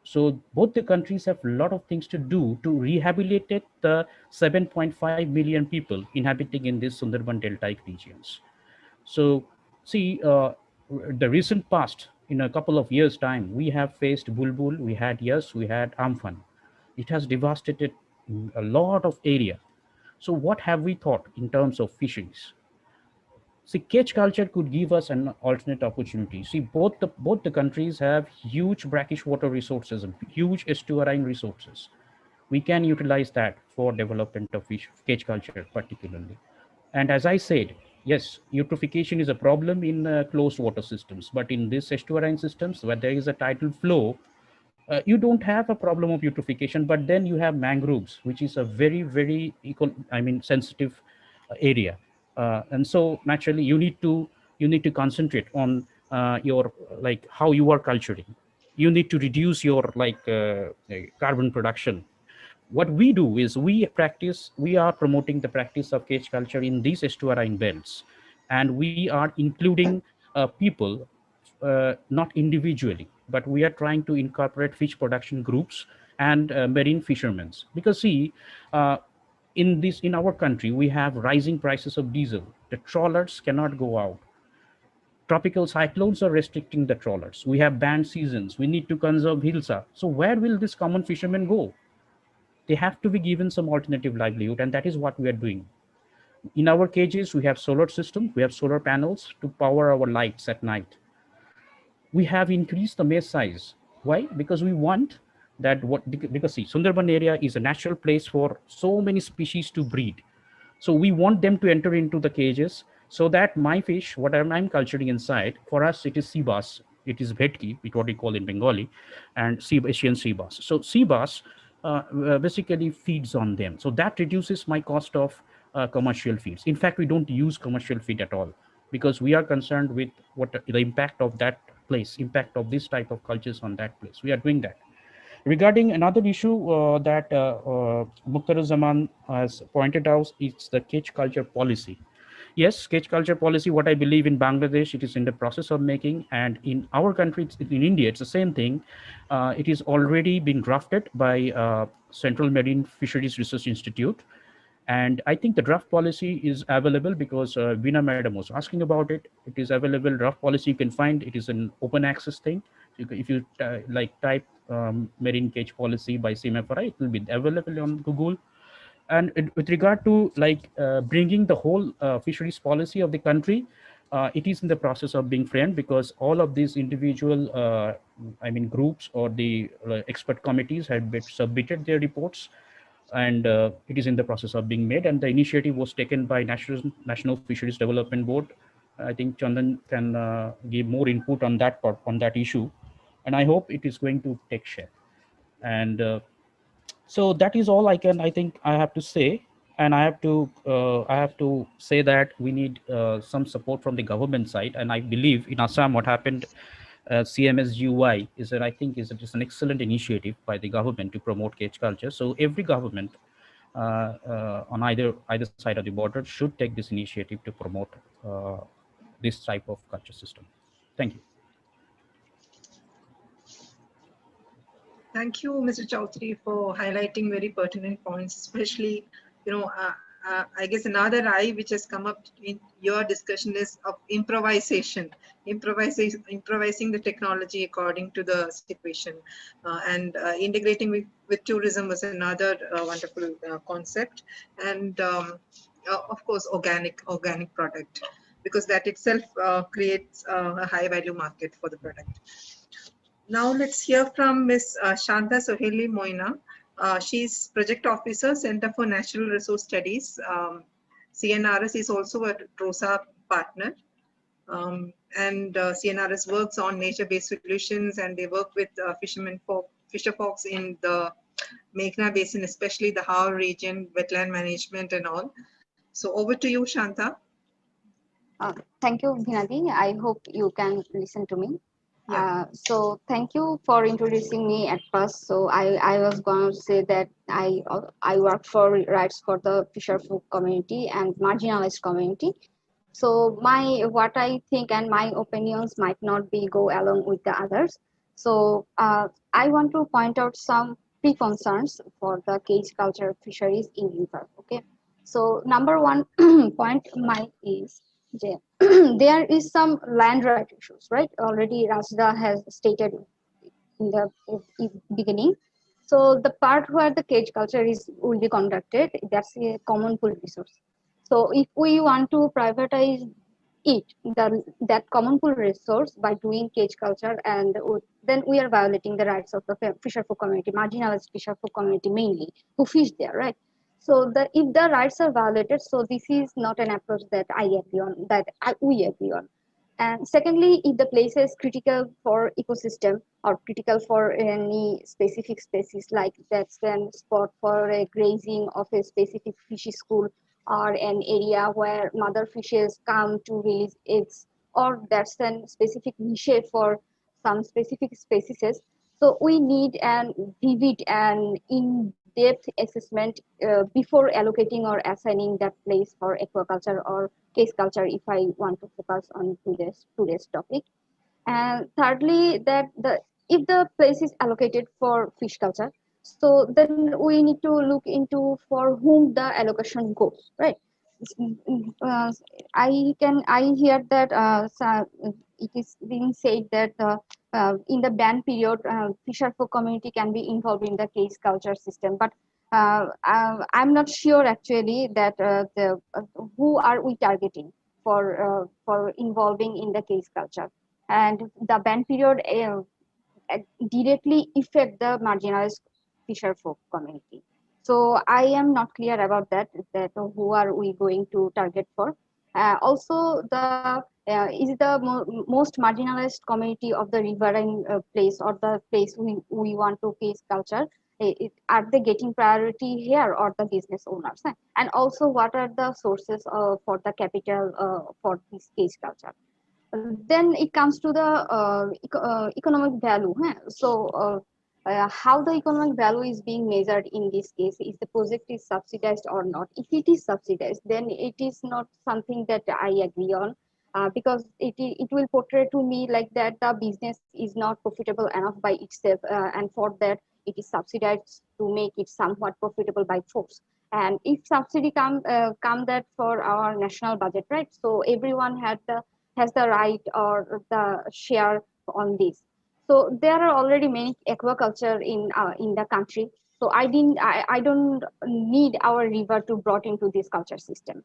Speaker 7: So both the countries have a lot of things to do to rehabilitate the 7.5 million people inhabiting in these Sundarban Deltaic regions. So see, the recent past, in a couple of years' time, we have faced Bulbul, we had Amphan. It has devastated a lot of area. So what have we thought in terms of fisheries? See, cage culture could give us an alternate opportunity. See, both the countries have huge brackish water resources and huge estuarine resources. We can utilize that for development of fish cage culture particularly. And as I said, yes, eutrophication is a problem in closed water systems, but in these estuarine systems where there is a tidal flow, you don't have a problem of eutrophication, but then you have mangroves, which is a very, very sensitive area. And so naturally you need to concentrate on your like how you are culturing. You need to reduce your carbon production. What we do is we are promoting the practice of cage culture in these estuarine belts, and we are including people, not individually, but we are trying to incorporate fish production groups and marine fishermen, because see, in our country we have rising prices of diesel. The trawlers cannot go out. Tropical cyclones are restricting the trawlers. We have banned seasons. We need to conserve hilsa. So where will this common fishermen go? They have to be given some alternative livelihood, and that is what we are doing. In our cages, we have solar system, we have solar panels to power our lights at night. We have increased the maize size. Why? Because we want that because see, Sundarban area is a natural place for so many species to breed. So we want them to enter into the cages so that my fish, whatever I'm culturing inside, for us it is sea bass, it is bhetki, what we call in Bengali, and Asian sea bass. So sea bass basically feeds on them. So that reduces my cost of commercial feeds. In fact, we don't use commercial feed at all because we are concerned with what the impact of that place, impact of this type of cultures on that place. We are doing that. Regarding another issue that Mukhtar has pointed out, it's the cage culture policy. Yes, cage culture policy, what I believe in Bangladesh, it is in the process of making, and in our country, in India, it's the same thing. It is already been drafted by Central Marine Fisheries Research Institute. And I think the draft policy is available because Veena Madam was asking about it. It is available, draft policy you can find. It is an open access thing. So if you type marine cage policy by CMFRI, it will be available on Google. And with regard to bringing the whole fisheries policy of the country, it is in the process of being framed, because all of these individual, groups or the expert committees had been submitted their reports, and it is in the process of being made. And the initiative was taken by National Fisheries Development Board. I think Chandan can give more input on that part, on that issue, and I hope it is going to take shape. And so that is all I think I have to say. And I have to say that we need some support from the government side. And I believe in Assam what happened, CMSGUI is that I think is just an excellent initiative by the government to promote cage culture. So every government on either side of the border should take this initiative to promote this type of culture system. Thank you.
Speaker 1: Thank you, Mr. Chaudhary, for highlighting very pertinent points, especially, I guess another eye which has come up in your discussion is of improvising the technology according to the situation, and integrating with tourism was another wonderful concept, and of course organic product, because that itself creates a high value market for the product. Now let's hear from Ms. Shanta Soheli Moina. She's Project Officer, Center for Natural Resource Studies. CNRS is also a ROSA partner. And CNRS works on nature-based solutions, and they work with fisher folks in the Meghna Basin, especially the Har region, wetland management and all. So over to you, Shanta.
Speaker 8: Thank you, Bhinadi. I hope you can listen to me.
Speaker 1: Yeah.
Speaker 8: So thank you for introducing me at first. So I was going to say that I work for rights for the fisher folk community and marginalized community. So what I think and my opinions might not be go along with the others. So I want to point out some pre-concerns for the cage culture fisheries in river. Okay. So number one point is there is some land right issues, right? Already Rajda has stated in the beginning. So the part where the cage culture will be conducted, that's a common pool resource. So if we want to privatize it, that common pool resource by doing cage culture, and then we are violating the rights of the fisher folk community, marginalized fisher folk community mainly, who fish there, right? So if the rights are violated, so this is not an approach that I agree on, we agree on. And secondly, if the place is critical for ecosystem or critical for any specific species, like that's then spot for a grazing of a specific fishy school, or an area where mother fishes come to release eggs, or that's then specific niche for some specific species. So we need an vivid and in-depth assessment before allocating or assigning that place for aquaculture or case culture, if I want to focus on today's topic. And thirdly, that if the place is allocated for fish culture, so then we need to look into for whom the allocation goes, right? I hear that it is being said that in the ban period, fisher folk community can be involved in the case culture system, but I'm not sure actually that who are we targeting for involving in the case culture, and the ban period directly affect the marginalized fisher folk community. So I am not clear about that who are we going to target for. Also, is the most marginalized community of the riverine place, or the place we want to case culture, are they getting priority here, or the business owners? And also, what are the sources for the capital for this case culture? Then it comes to the economic value. So how the economic value is being measured in this case, is the project is subsidized or not. If it is subsidized, then it is not something that I agree on, because it will portray to me like that the business is not profitable enough by itself, and for that it is subsidized to make it somewhat profitable by force. And if subsidy come that for our national budget, right? So everyone has the right or the share on this. So there are already many aquaculture in the country. So I don't need our river to brought into this culture system.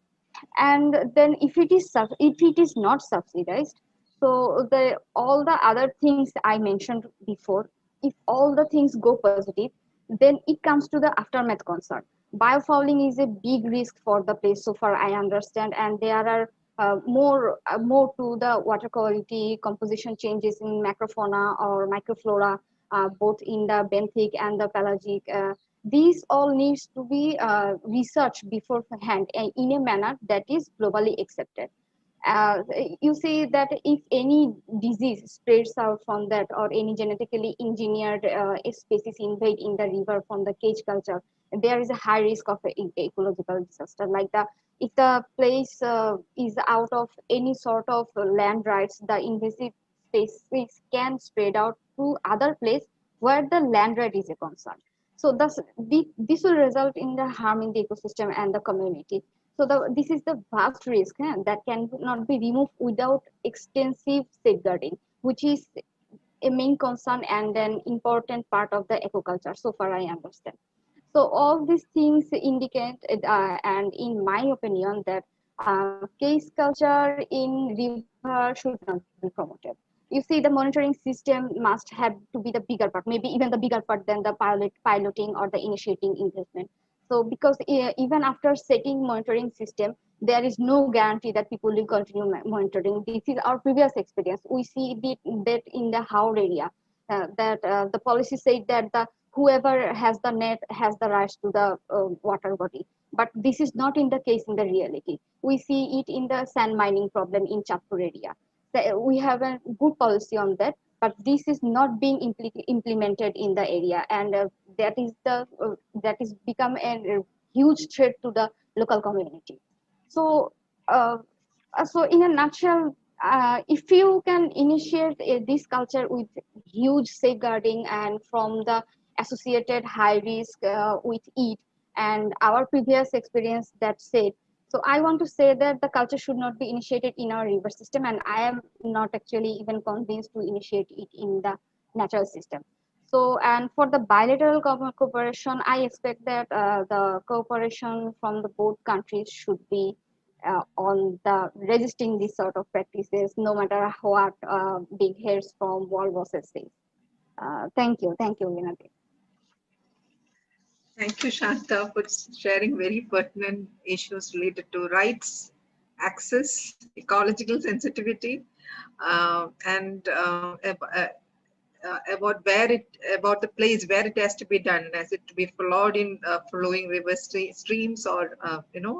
Speaker 8: And then if it is not subsidized, so the all the other things I mentioned before, if all the things go positive, then it comes to the aftermath concern. Biofouling is a big risk for the place, so far I understand, and there are more to the water quality composition changes in macrofauna or microflora, both in the benthic and the pelagic. These all needs to be researched beforehand in a manner that is globally accepted. uh, you see that if any disease spreads out from that, or any genetically engineered species invade in the river from the cage culture, there is a high risk of ecological disaster. Like the if the place is out of any sort of land rights, the invasive species can spread out to other place where the land right is a concern. So this will result in the harming the ecosystem and the community. So this is the vast risk that cannot be removed without extensive safeguarding, which is a main concern and an important part of the ecoculture, so far I understand. So all these things indicate, and in my opinion, that case culture in river should not be promoted. You see, the monitoring system must have to be the bigger part, maybe even the bigger part than the piloting or the initiating investment. So because even after setting monitoring system, there is no guarantee that people will continue monitoring. This is our previous experience. We see that in the Howrah area, that the policy said that the whoever has the net has the rights to the water body. But this is not in the case in the reality. We see it in the sand mining problem in Chatpur area. So we have a good policy on that, but this is not being implemented in the area, and that is become a huge threat to the local community. So, so in a nutshell, if you can initiate this culture with huge safeguarding and from the associated high risk with it, and our previous experience that said, so I want to say that the culture should not be initiated in our river system, and I am not actually even convinced to initiate it in the natural system. So, and for the bilateral cooperation, I expect that the cooperation from the both countries should be on the resisting these sort of practices, no matter what big heads from world bosses say. Thank you, Vinati.
Speaker 1: Thank you, Shanta, for sharing very pertinent issues related to rights, access, ecological sensitivity, and about the place where it has to be done, as it to be followed in flowing river streams or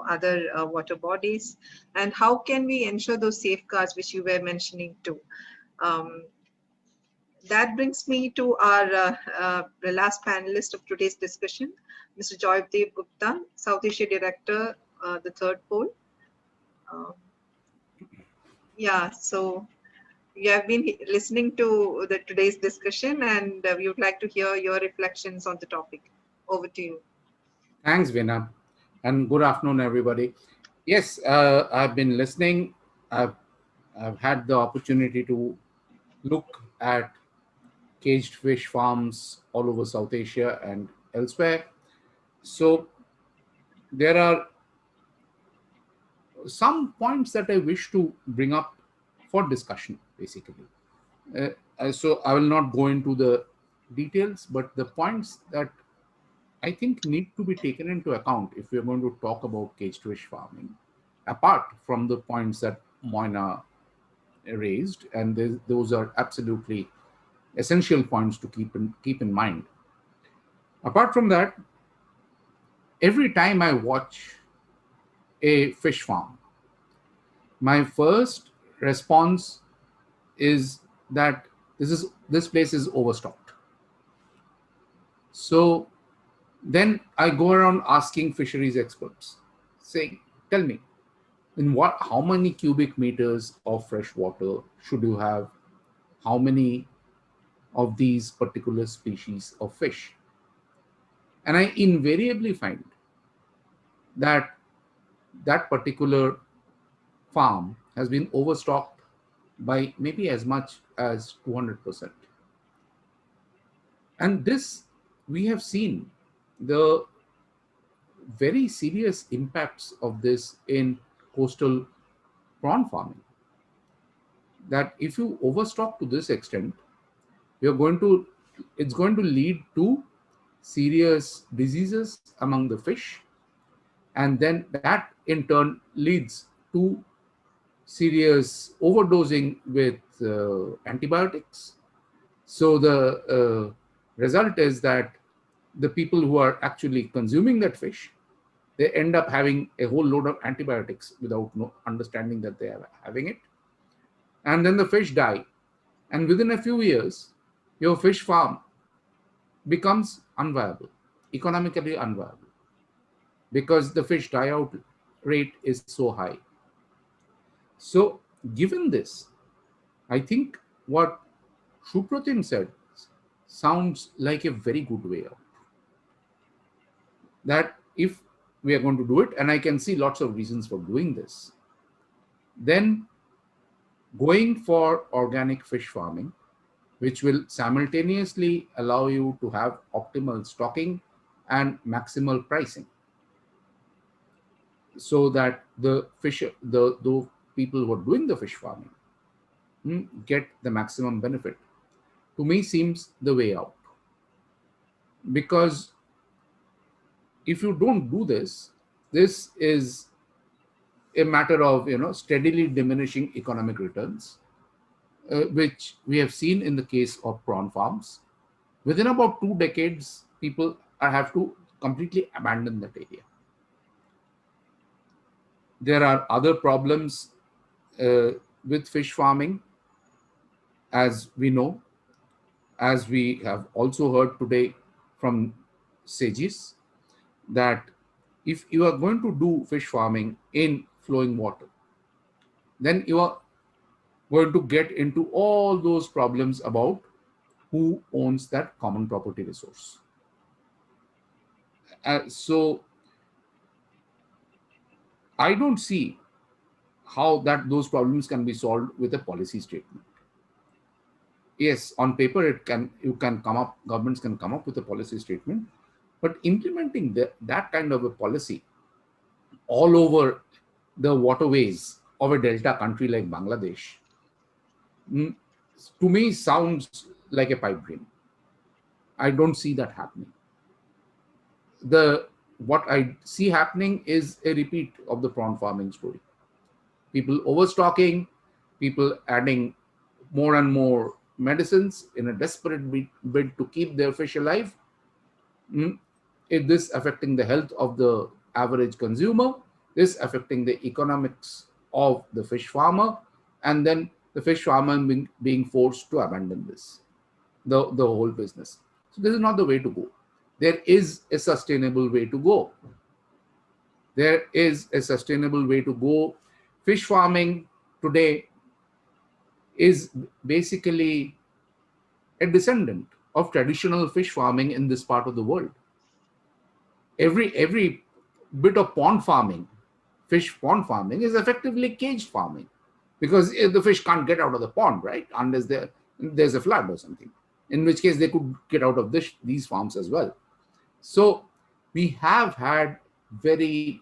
Speaker 1: other water bodies, and how can we ensure those safeguards which you were mentioning too. That brings me to our the last panelist of today's discussion, Mr. Joydev Gupta, South Asia Director, the third pole. Yeah, so you have been listening to today's discussion, and we would like to hear your reflections on the topic. Over to you.
Speaker 9: Thanks, Veena, and good afternoon, everybody. Yes, I've been listening. I've had the opportunity to look at caged fish farms all over South Asia and elsewhere. So there are some points that I wish to bring up for discussion, basically. So I will not go into the details, but the points that I think need to be taken into account if we're going to talk about caged fish farming, apart from the points that Moina raised, and those are absolutely essential points to keep in mind. Apart from that, every time I watch a fish farm, my first response is that this place is overstocked. So then I go around asking fisheries experts, saying, tell me, how many cubic meters of fresh water should you have? How many of these particular species of fish? And I invariably find that that particular farm has been overstocked by maybe as much as 200%. And this we have seen the very serious impacts of this in coastal prawn farming. That if you overstock to this extent, it's going to lead to serious diseases among the fish, and then that in turn leads to serious overdosing with antibiotics. So the result is that the people who are actually consuming that fish, they end up having a whole load of antibiotics without understanding that they are having it. And then the fish die. And within a few years, your fish farm becomes unviable, economically unviable, because the fish die-out rate is so high. So given this, I think what Supratim said sounds like a very good way out. That if we are going to do it, and I can see lots of reasons for doing this, then going for organic fish farming, which will simultaneously allow you to have optimal stocking and maximal pricing, so that the people who are doing the fish farming get the maximum benefit, to me seems the way out. Because if you don't do this, this is a matter of steadily diminishing economic returns, which we have seen in the case of prawn farms. Within about 2 decades, people have to completely abandon that area. There are other problems with fish farming, as we know, as we have also heard today from sages, that if you are going to do fish farming in flowing water, then you are going to get into all those problems about who owns that common property resource. So I don't see how those problems can be solved with a policy statement. Yes, on paper governments can come up with a policy statement, but implementing that kind of a policy all over the waterways of a delta country like Bangladesh, to me sounds like a pipe dream. I don't see that happening. What I see happening is a repeat of the prawn farming story. People overstocking, people adding more and more medicines in a desperate bid to keep their fish alive. This affecting the health of the average consumer, this affecting the economics of the fish farmer, and then the fish farmer being forced to abandon the whole business. So this is not the way to go. There is a sustainable way to go. There is a sustainable way to go. Fish farming today is basically a descendant of traditional fish farming in this part of the world. Every bit of pond farming, fish pond farming, is effectively caged farming, because the fish can't get out of the pond, right? Unless there's a flood or something, in which case they could get out of these farms as well. So we have had very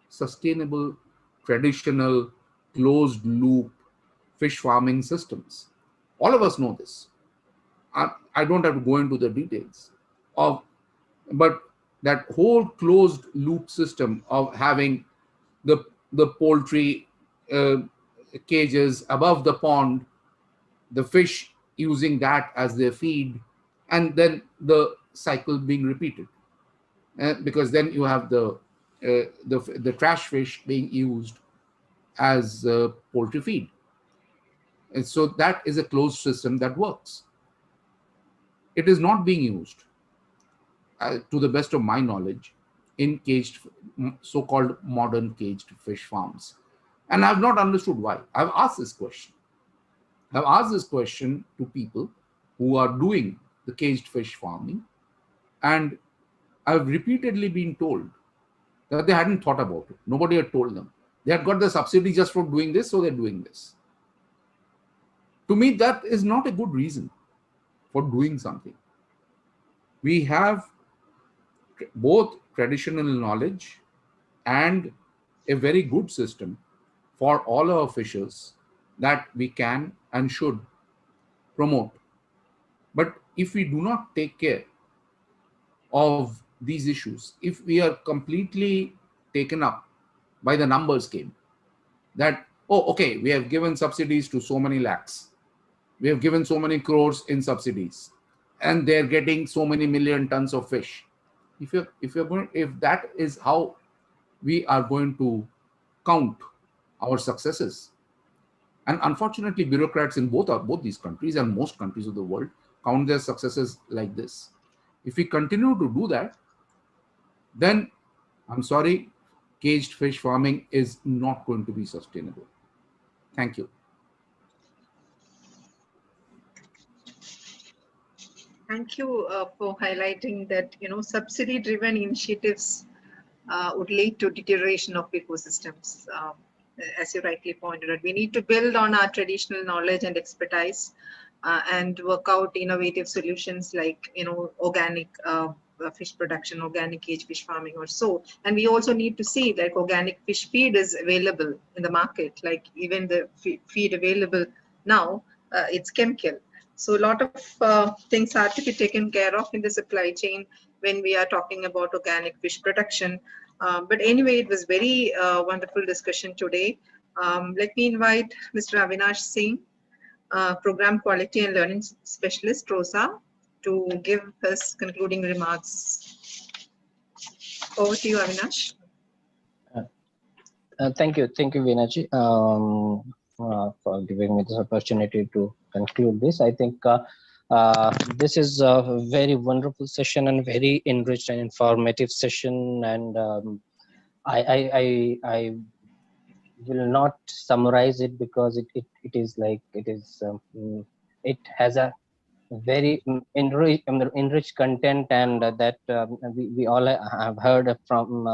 Speaker 9: sustainable, traditional, closed loop fish farming systems. All of us know this. I don't have to go into the details but that whole closed loop system of having the poultry cages above the pond, the fish using that as their feed, and then the cycle being repeated, because then you have the trash fish being used as poultry feed. And so that is a closed system that works. It is not being used, to the best of my knowledge, in so-called modern caged fish farms. And I've not understood why. I've asked this question. I've asked this question to people who are doing the caged fish farming, and I've repeatedly been told that they hadn't thought about it. Nobody had told them. They had got the subsidy just for doing this, so they're doing this. To me, that is not a good reason for doing something. We have both traditional knowledge and a very good system for all our officials that we can and should promote. But if we do not take care of these issues, if we are completely taken up by the numbers game, that, oh, okay, we have given subsidies to so many lakhs, we have given so many crores in subsidies, and they're getting so many million tons of fish. If that is how we are going to count our successes, and unfortunately bureaucrats in both these countries and most countries of the world count their successes like this. If we continue to do that, then I'm sorry, caged fish farming is not going to be sustainable. Thank you.
Speaker 1: Thank you for highlighting that, subsidy-driven initiatives would lead to deterioration of ecosystems. As you rightly pointed out, we need to build on our traditional knowledge and expertise and work out innovative solutions like, organic fish production, organic cage fish farming or so. And we also need to see that organic fish feed is available in the market, like even the feed available now, it's chemical. So a lot of things have to be taken care of in the supply chain when we are talking about organic fish production. But anyway, it was very wonderful discussion today. Let me invite Mr. Avinash Singh, Program Quality and Learning Specialist, ROSA, to give his concluding remarks. Over to you, Avinash.
Speaker 10: Thank you, Veenaji, for giving me this opportunity to conclude this. I think this is a very wonderful session and very enriched and informative session, and I will not summarize it because it has a very enriched content, and that we all have heard from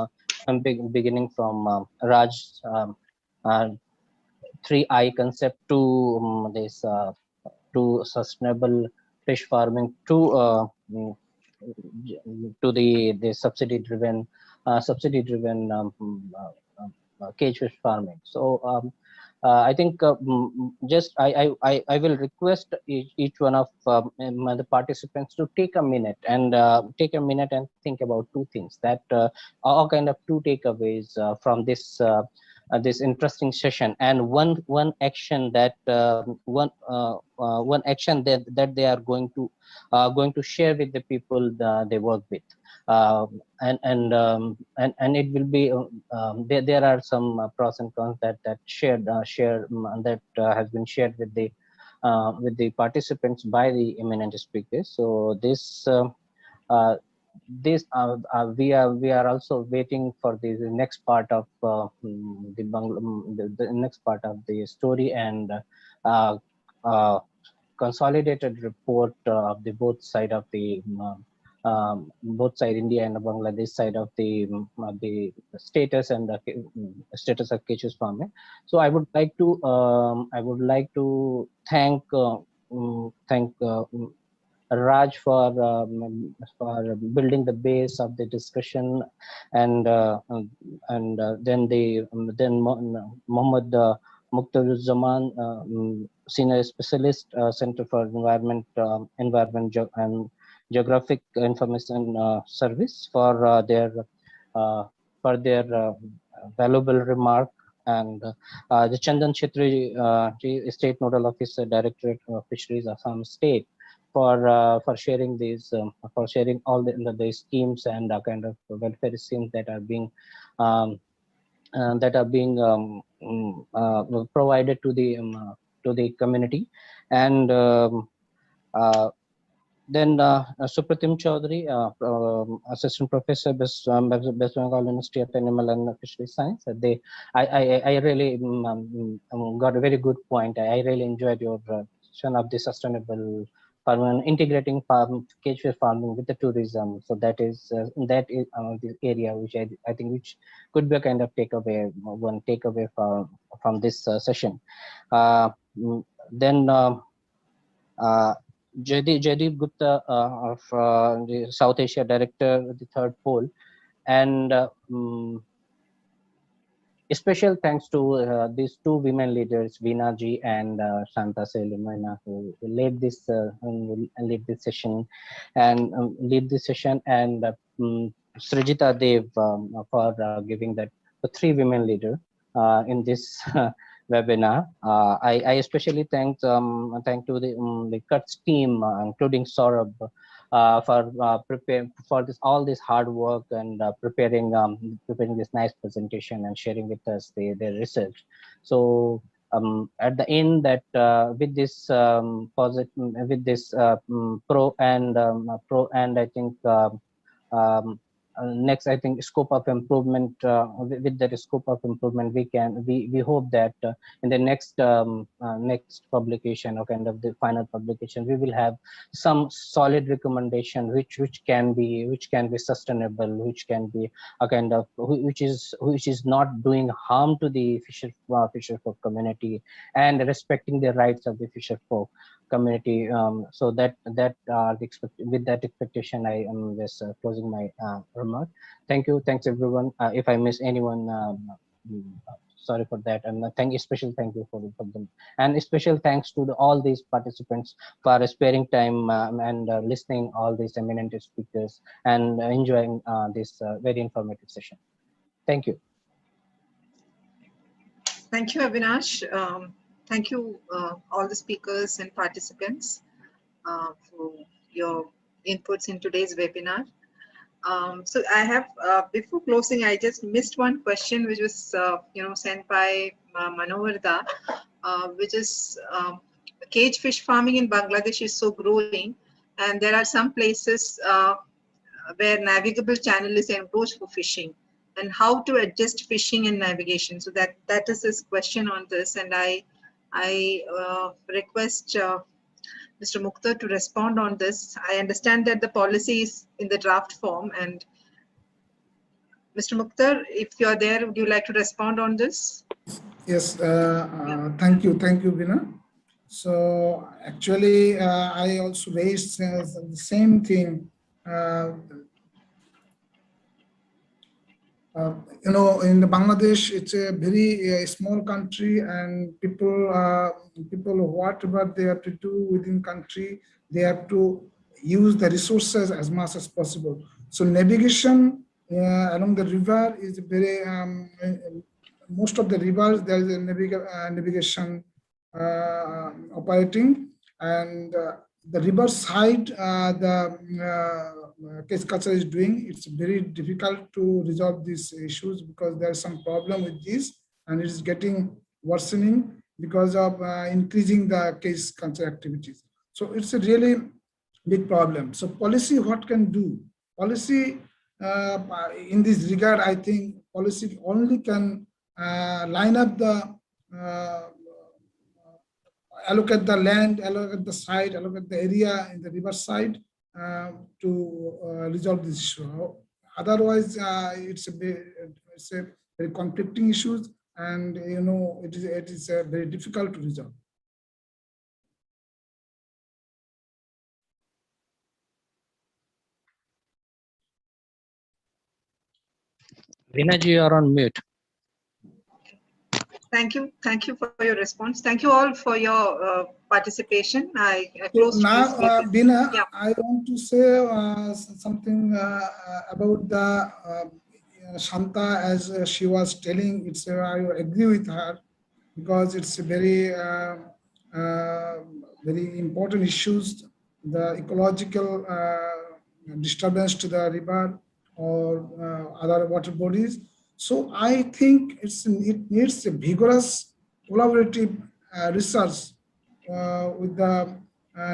Speaker 10: beginning from Raj, 3I concept to this to sustainable fish farming to the subsidy driven cage fish farming. So I think just I will request each one of the participants to take a minute and think about two things that are kind of two takeaways from this interesting session, and one action that one action that they are going to share with the people they work with, and it will be there are some pros and cons that has been shared with the participants by the eminent speakers. So we are also waiting for the next part of the next part of the story, and consolidated report of the both side of the both side India and Bangladesh side of the status and the status of cage farming. So I would like to thank Raj for building the base of the discussion, and then Mohammed Muqtaruzaman, Senior Specialist, Center for Environment and Geographic Information Service, for their valuable remark, and the Chandan Chetri, State Nodal Officer, Directorate of Fisheries, Assam State, for sharing these for sharing all the schemes and kind of welfare schemes that are being provided to the community. And then Supratim Chaudhary, Assistant Professor, West Bengal University of Animal and Fishery Science. I really got a very good point. I really enjoyed your session of the sustainable farming, integrating cage fish farming with the tourism. So that is the area which I think which could be a kind of one takeaway from this session. Then Jaideep Gupta of the South Asia Director, the third pole, and special thanks to these two women leaders, Veena ji and Shanta Selimena, who lead this session, and Srijita Dev for giving that the three women leader in this webinar. I especially thank to the CUTS team, including Saurabh, for preparing for all this hard work and preparing this nice presentation and sharing with us their research. So at the end, that with this pro and I think next, I think scope of improvement, with that scope of improvement, we hope that in the next publication, or kind of the final publication, we will have some solid recommendation which can be sustainable, which can be a kind of which is not doing harm to the fisher folk community, and respecting the rights of the fisher folk community. So with that expectation, I am just closing my remark. Thanks everyone. If I miss anyone, sorry for that. And special thank you for them, and special thanks to all these participants for sparing time and listening all these eminent speakers and enjoying this very informative session. Thank you.
Speaker 1: Thank you, Avinash. Thank you, all the speakers and participants, for your inputs in today's webinar. So I have, before closing, I just missed one question which was, sent by Manovarda, which is cage fish farming in Bangladesh is so growing, and there are some places where navigable channel is encroached for fishing, and how to adjust fishing and navigation. So that is his question on this, and I request Mr. Mukhtar to respond on this. I understand that the policy is in the draft form, and Mr. Mukhtar, if you are there, would you like to respond on this?
Speaker 5: Yes, thank you, Veena. So actually, I also raised the same thing. In Bangladesh, it's a very small country, and people whatever they have to do within country, they have to use the resources as much as possible. So navigation along the river is very most of the rivers there is a navigation operating, and the river side the case culture is doing. It's very difficult to resolve these issues because there's some problem with this, and it is getting worsening because of increasing the case culture activities. So it's a really big problem. So policy, what can do? Policy in this regard, I think policy only can line up the allocate the land, allocate the site, allocate the area in the river side to resolve this issue. Otherwise, it's a very conflicting issues, and it is very difficult to resolve.
Speaker 10: Veena ji, you are on mute.
Speaker 1: Thank you for your response. Thank you all for your participation. I
Speaker 5: close now, Veena, yeah. I want to say something about the Shanta, as she was telling. It's I agree with her because it's a very very important issues. The ecological disturbance to the river or other water bodies. So I think it needs a vigorous collaborative research with the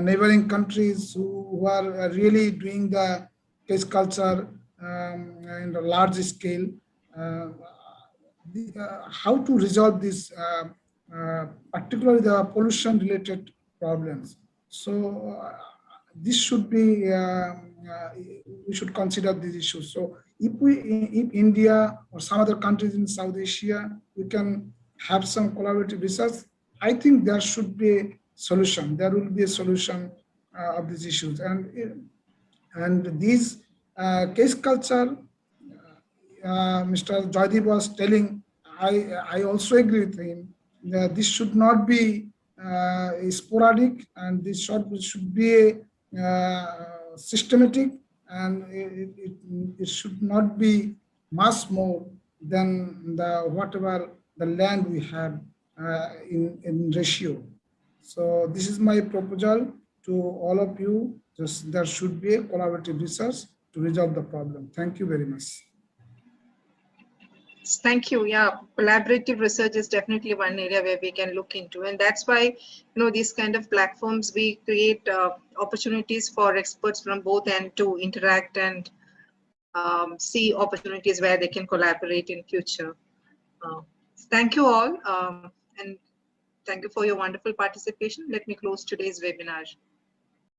Speaker 5: neighboring countries who are really doing the case culture in a large scale. How to resolve this, particularly the pollution related problems. So this should be, we should consider these issues. So if India or some other countries in South Asia, we can have some collaborative research, I think there should be a solution. There will be a solution of these issues. And these case culture, Mr. Joydeep was telling, I also agree with him that this should not be sporadic, and this should be systematic, and it should not be much more than whatever the land we have in ratio. So this is my proposal to all of you. Just there should be a collaborative research to resolve the problem. Thank you very much.
Speaker 1: Thank you. Yeah, collaborative research is definitely one area where we can look into, and that's why these kind of platforms, we create opportunities for experts from both ends to interact and see opportunities where they can collaborate in future. Thank you all, and thank you for your wonderful participation. Let me close today's webinar.